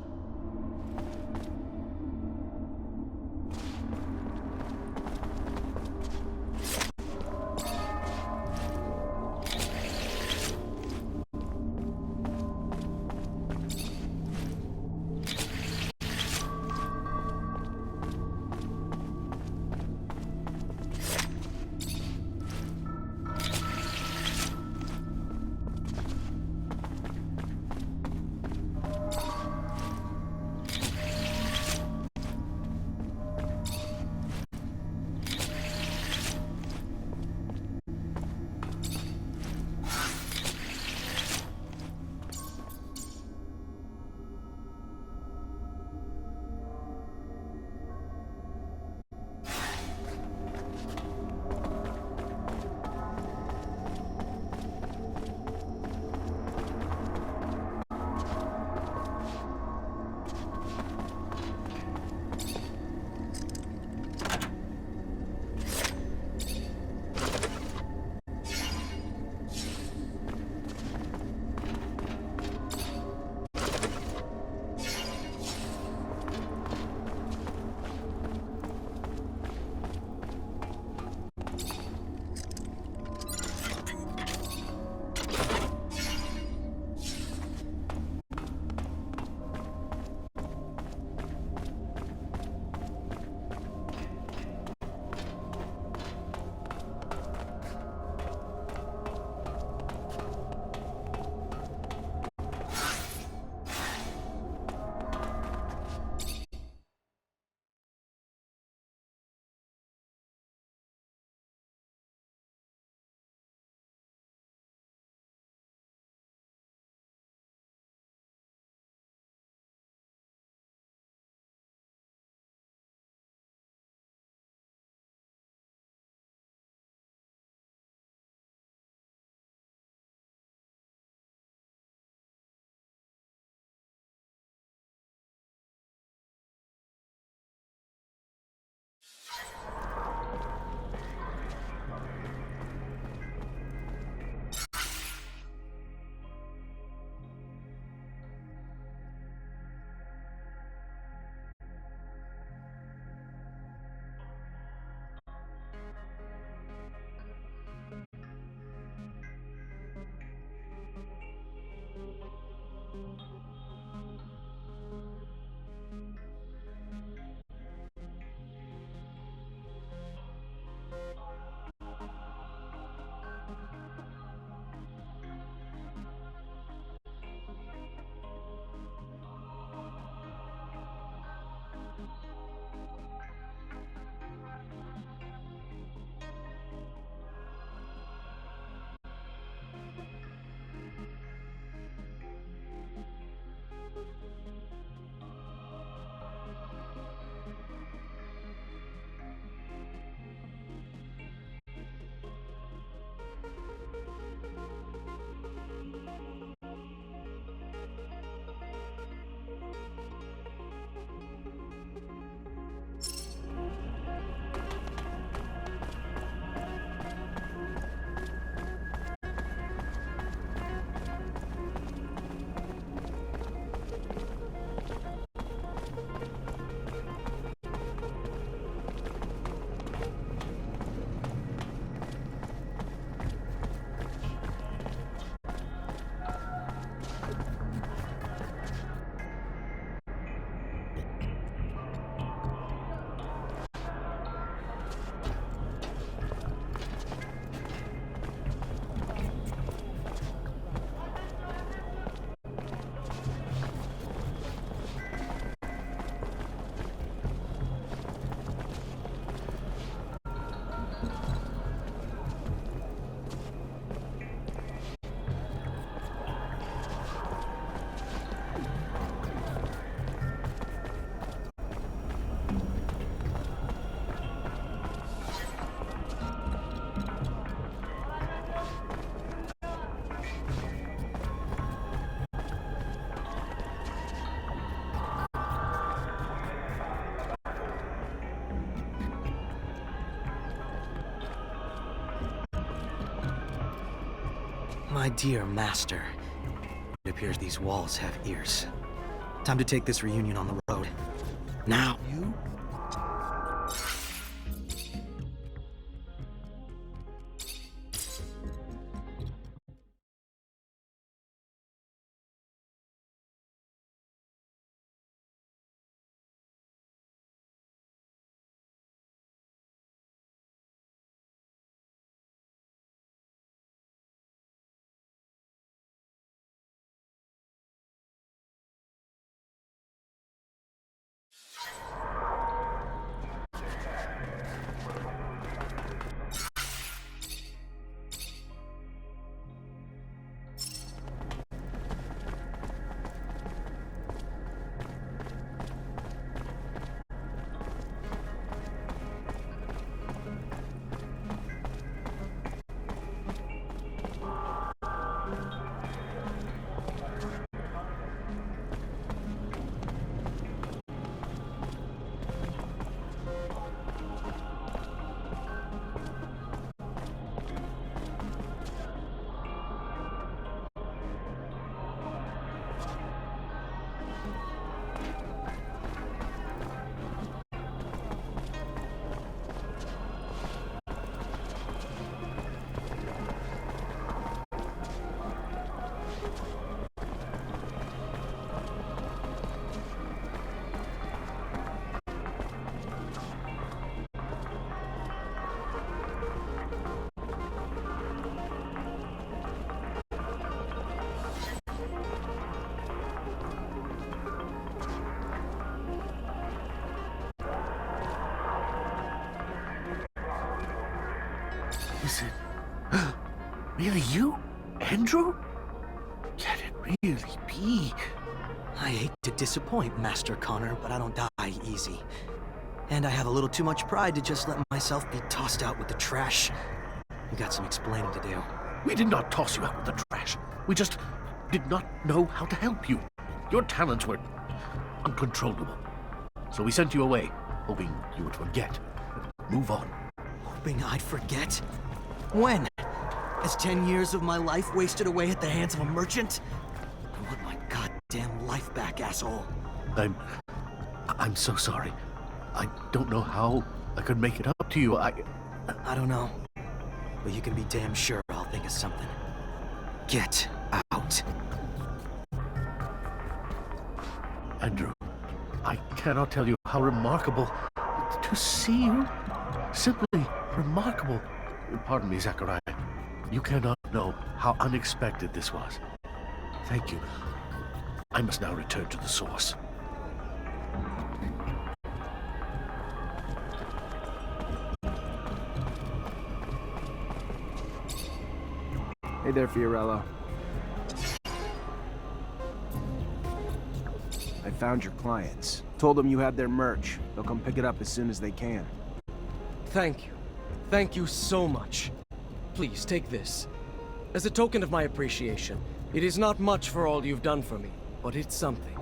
My dear master, it appears these walls have ears. Time to take this reunion on the road. Now. You? Is it really you, Andrew? Can it really be? I hate to disappoint, Master Connor, but I don't die easy. And I have a little too much pride to just let myself be tossed out with the trash. We got some explaining to do. We did not toss you out with the trash. We just did not know how to help you. Your talents were uncontrollable. So we sent you away, hoping you would forget. Move on. Hoping I'd forget? When? As 10 years of my life wasted away at the hands of a merchant? I want my goddamn life back, asshole. I'm so sorry. I don't know how I could make it up to you. I don't know. But you can be damn sure I'll think of something. Get out. Andrew, I cannot tell you how remarkable to see you. Simply remarkable. Pardon me, Zachariah. You cannot know how unexpected this was. Thank you. I must now return to the source. Hey there, Fiorello. I found your clients. Told them you had their merch. They'll come pick it up as soon as they can. Thank you. Thank you so much. Please, take this. As a token of my appreciation, it is not much for all you've done for me, but it's something.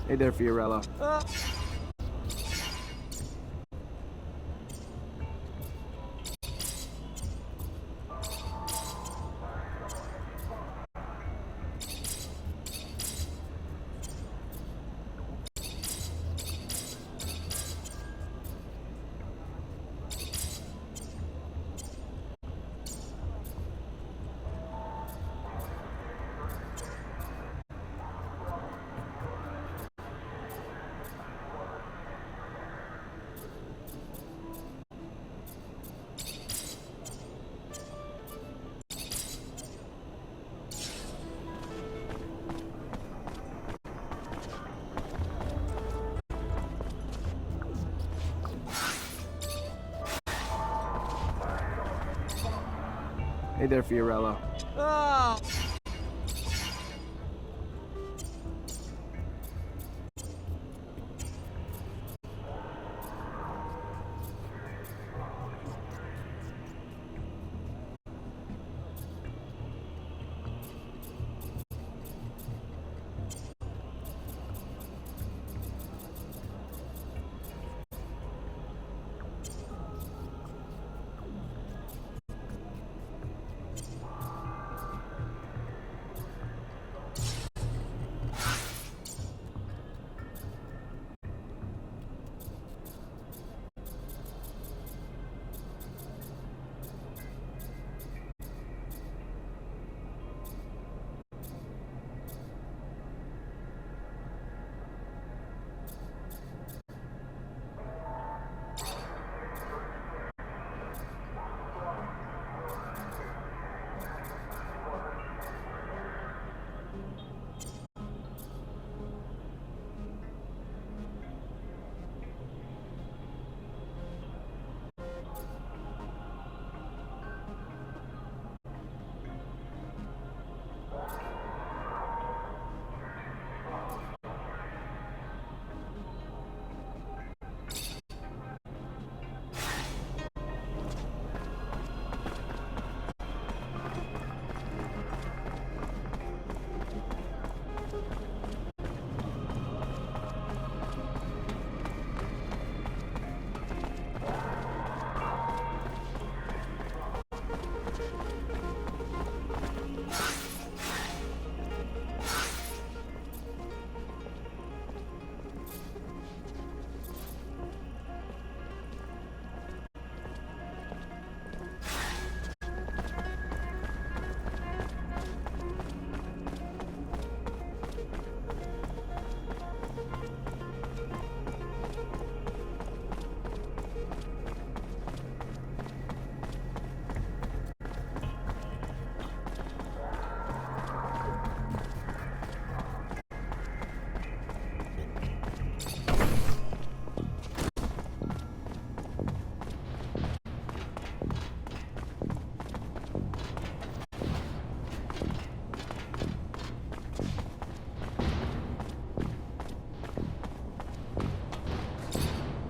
Hey there, Fiorello. Hey there, Fiorello. Ah!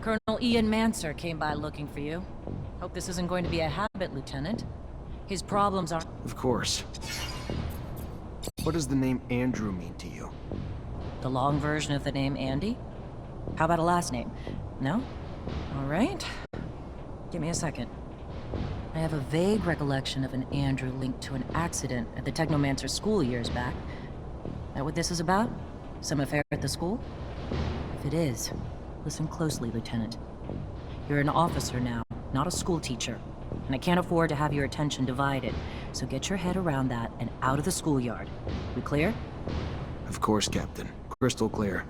Colonel Ian Mancer came by looking for you. Hope this isn't going to be a habit, Lieutenant. His problems are... Of course. What does the name Andrew mean to you? The long version of the name Andy? How about a last name? No? Alright. Give me a second. I have a vague recollection of an Andrew linked to an accident at the technomancer school years back. That what this is about? Some affair at the school? If it is, listen closely, Lieutenant. You're an officer now, not a school teacher, and I can't afford to have your attention divided, so get your head around that and out of the schoolyard. We clear? Of course, Captain. Crystal clear.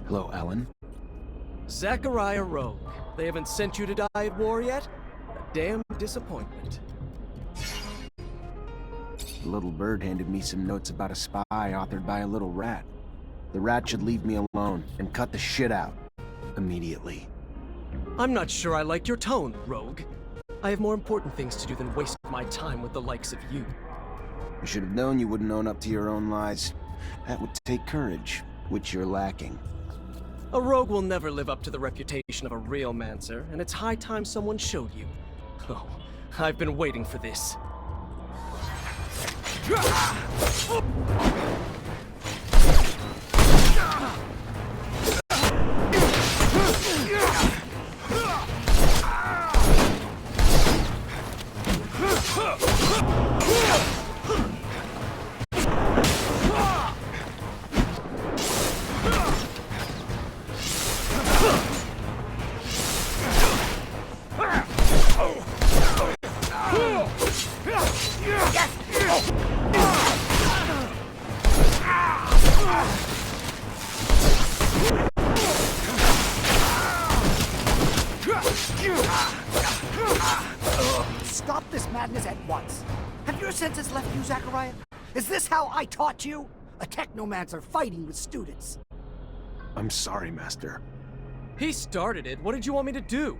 Hello, Alan. Zachariah Rogue. They haven't sent you to die at war yet? A damn disappointment. The little bird handed me some notes about a spy authored by a little rat. The rat should leave me alone and cut the shit out. Immediately. I'm not sure I like your tone, Rogue. I have more important things to do than waste my time with the likes of you. I should have known you wouldn't own up to your own lies. That would take courage, which you're lacking. A rogue will never live up to the reputation of a real mancer, and it's high time someone showed you. Oh, I've been waiting for this. madness at once. Have your senses left you, Zachariah? Is this how I taught you? A technomancer fighting with students. I'm sorry, Master. He started it. What did you want me to do?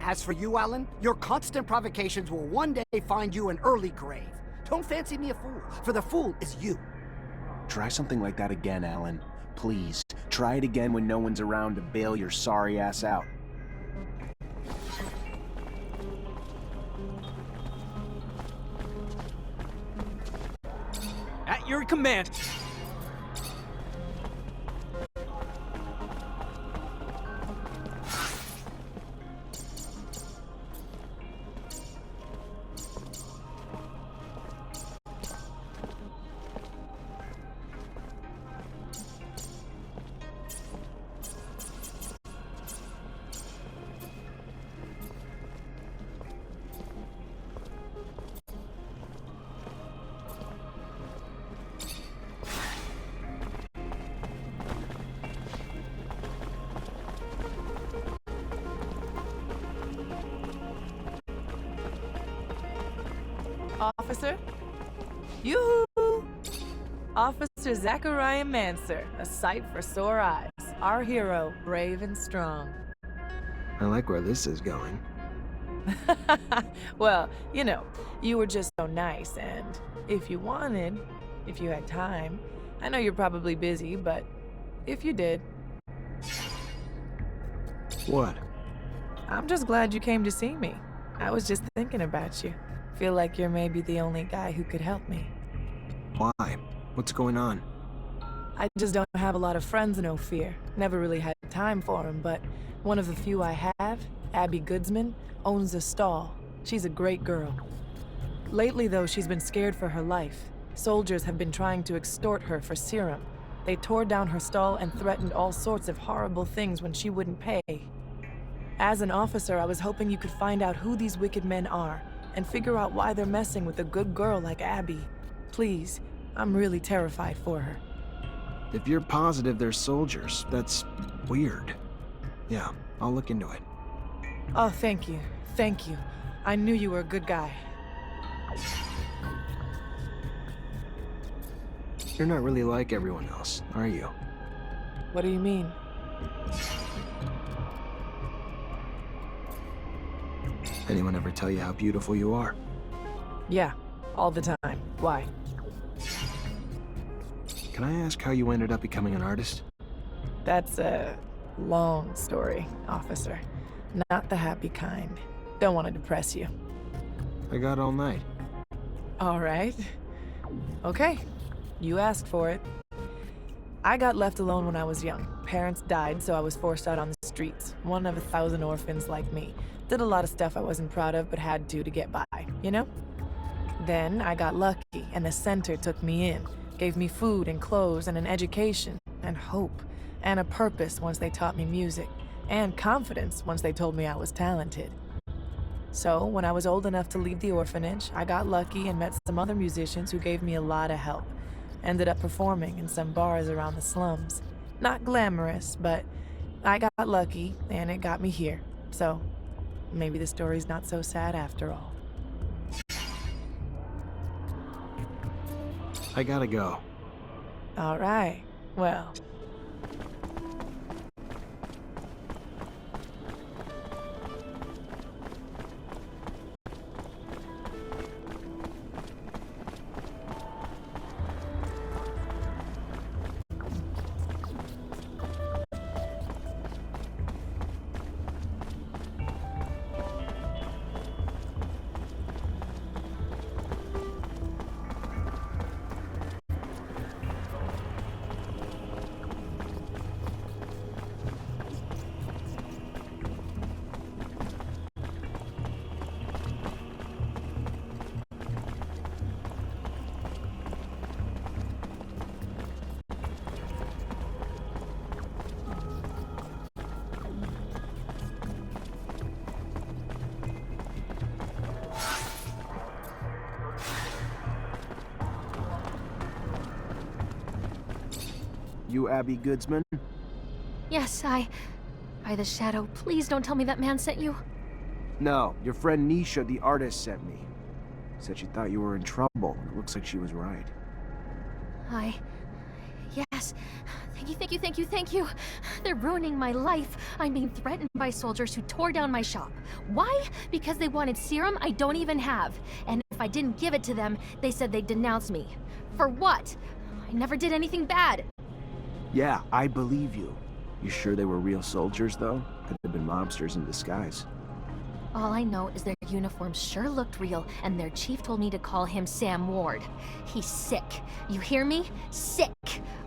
As for you, Alan, your constant provocations will one day find you an early grave. Don't fancy me a fool, for the fool is you. Try something like that again, Alan. Please, try it again when no one's around to bail your sorry ass out. At your command. Officer? Yoo-hoo! Officer Zachariah Mancer, a sight for sore eyes. Our hero, brave and strong. I like where this is going. Well, you know, you were just so nice, and if you wanted, if you had time, I know you're probably busy, but if you did... What? I'm just glad you came to see me. I was just thinking about you. Feel like you're maybe the only guy who could help me. Why? What's going on? I just don't have a lot of friends in Ophir. Never really had time for them, but one of the few I have, Abby Goodsman, owns a stall. She's a great girl. Lately, though, she's been scared for her life. Soldiers have been trying to extort her for serum. They tore down her stall and threatened all sorts of horrible things when she wouldn't pay. As an officer, I was hoping you could find out who these wicked men are and figure out why they're messing with a good girl like Abby. Please, I'm really terrified for her. If you're positive they're soldiers, that's weird. Yeah, I'll look into it. Oh, thank you. Thank you. I knew you were a good guy. You're not really like everyone else, are you? What do you mean? Anyone ever tell you how beautiful you are? Yeah, all the time. Why? Can I ask how you ended up becoming an artist? That's a long story, officer. Not the happy kind. Don't want to depress you. I got all night. All right. Okay. You asked for it. I got left alone when I was young. Parents died, so I was forced out on the streets. One of 1,000 orphans like me. Did a lot of stuff I wasn't proud of, but had to get by, you know? Then I got lucky, and the center took me in. Gave me food and clothes and an education, and hope, and a purpose once they taught me music, and confidence once they told me I was talented. So, when I was old enough to leave the orphanage, I got lucky and met some other musicians who gave me a lot of help. Ended up performing in some bars around the slums. Not glamorous, but I got lucky, and it got me here. So, maybe the story's not so sad after all. I gotta go. All right. Well... You Abby Goodsman? Yes, By the Shadow, please don't tell me that man sent you. No, your friend Nisha, the artist, sent me. Said she thought you were in trouble. It looks like she was right. Yes. Thank you. They're ruining my life. I'm being threatened by soldiers who tore down my shop. Why? Because they wanted serum I don't even have. And if I didn't give it to them, they said they'd denounce me. For what? I never did anything bad. Yeah, I believe you. You sure they were real soldiers, though? Could have been mobsters in disguise. All I know is their uniforms sure looked real, and their chief told me to call him Sam Ward. He's sick. You hear me? Sick.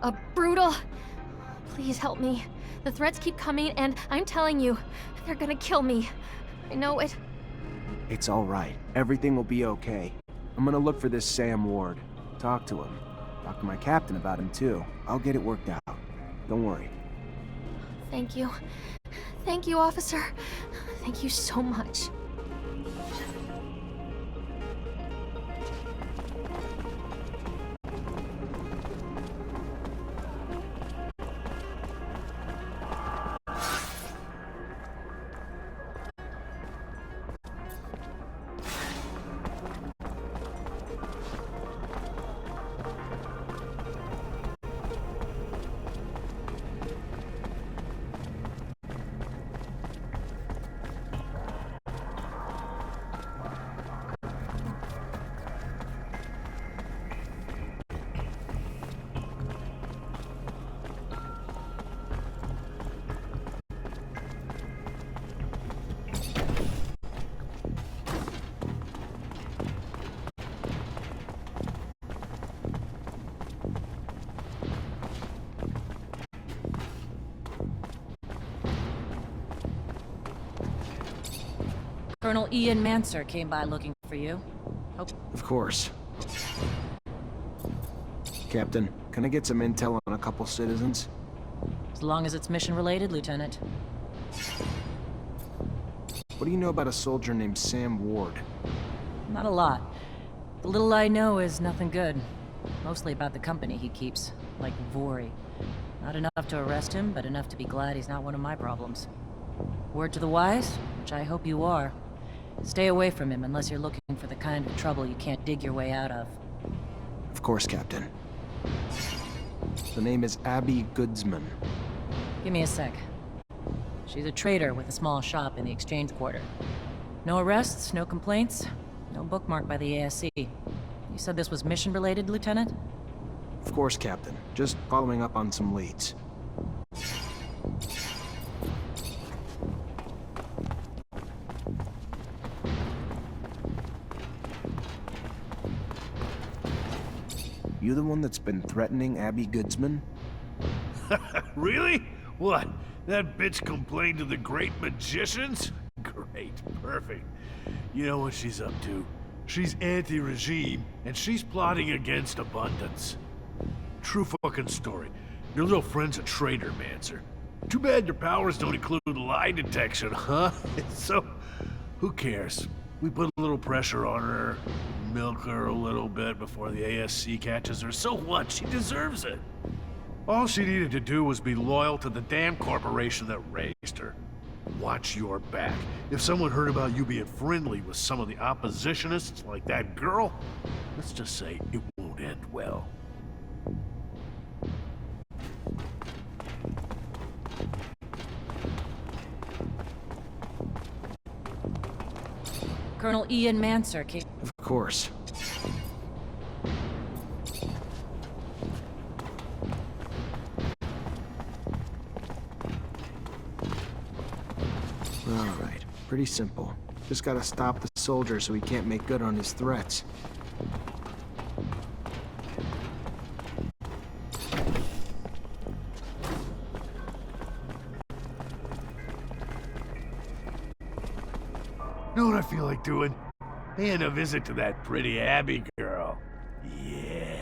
A brutal... Please help me. The threats keep coming, and I'm telling you, they're gonna kill me. I know it. It's all right. Everything will be okay. I'm gonna look for this Sam Ward. Talk to him. Talk to my captain about him, too. I'll get it worked out. Don't worry. Thank you. Thank you, officer. Thank you so much. Colonel Ian Mancer came by looking for you. Of course. Captain, can I get some intel on a couple citizens? As long as it's mission-related, Lieutenant. What do you know about a soldier named Sam Ward? Not a lot. The little I know is nothing good. Mostly about the company he keeps, like Vori. Not enough to arrest him, but enough to be glad he's not one of my problems. Word to the wise, which I hope you are. Stay away from him unless you're looking for the kind of trouble you can't dig your way out of. Of course, Captain. The name is Abby Goodsman. Give me a sec. She's a trader with a small shop in the exchange quarter. No arrests, no complaints, no bookmark by the ASC. You said this was mission-related, Lieutenant? Of course, Captain. Just following up on some leads. You the one that's been threatening Abby Goodsman? Really? What? That bitch complained to the great magicians? Great, perfect. You know what she's up to. She's anti-regime, and she's plotting against abundance. True fucking story. Your little friend's a traitor, Mancer. Too bad your powers don't include lie detection, huh? So, who cares? We put a little pressure on her, milk her a little bit before the ASC catches her. So what? She deserves it. All she needed to do was be loyal to the damn corporation that raised her. Watch your back. If someone heard about you being friendly with some of the oppositionists like that girl, let's just say it won't end well. Colonel Ian Mancer came... Of course. Alright, pretty simple. Just gotta stop the soldier so he can't make good on his threats. Know what I feel like doing? Paying a visit to that pretty Abby girl. Yeah.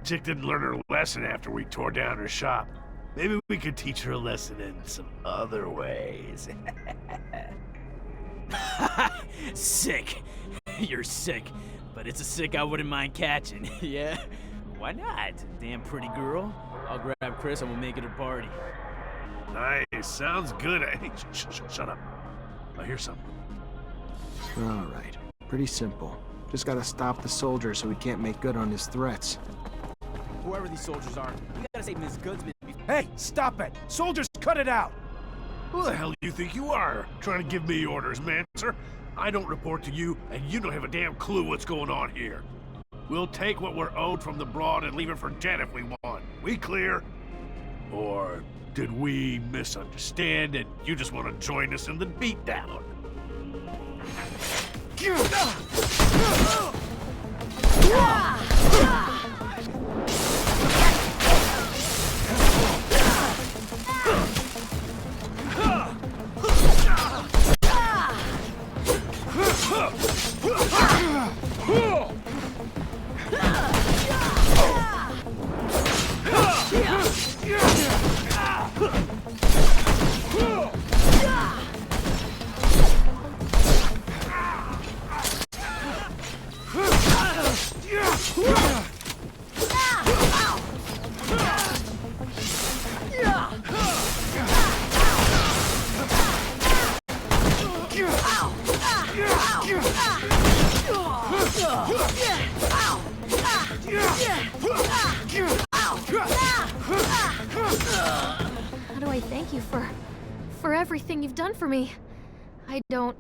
Chick didn't learn her lesson after we tore down her shop. Maybe we could teach her a lesson in some other ways. Sick. You're sick. But it's a sick I wouldn't mind catching, yeah? Why not? Damn pretty girl. I'll grab Chris and we'll make it a party. Nice. Sounds good. Hey, shut up. I hear something. Alright, pretty simple. Just gotta stop the soldier so he can't make good on his threats. Whoever these soldiers are, we gotta save Ms. Goodsman. Hey, stop it! Soldiers, cut it out! Who the hell do you think you are? Trying to give me orders, Mancer? I don't report to you, and you don't have a damn clue what's going on here. We'll take what we're owed from the Broad and leave it for dead if we want. We clear? Or did we misunderstand and you just want to join us in the beatdown? How do I thank you for everything you've done for me? I don't...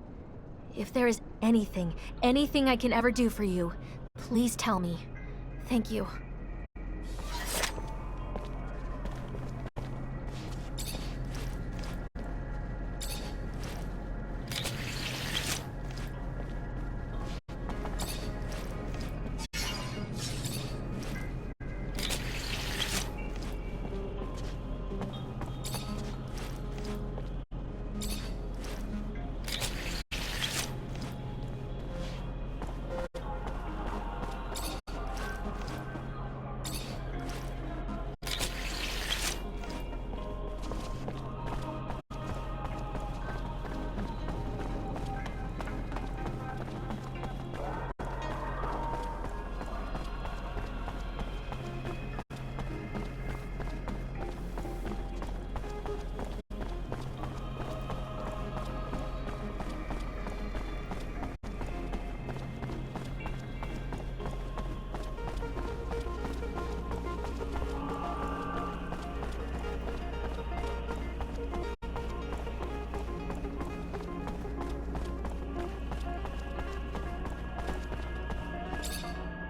If there is anything I can ever do for you, please tell me. Thank you.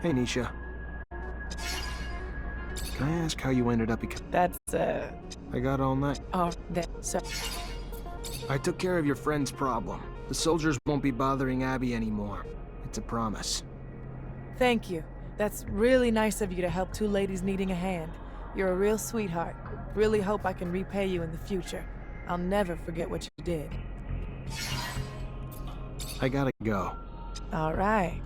Hey, Nisha. Can I ask how you ended up because... That's, I got all night. Oh, so... I took care of your friend's problem. The soldiers won't be bothering Abby anymore. It's a promise. Thank you. That's really nice of you to help two ladies needing a hand. You're a real sweetheart. Really hope I can repay you in the future. I'll never forget what you did. I gotta go. All right.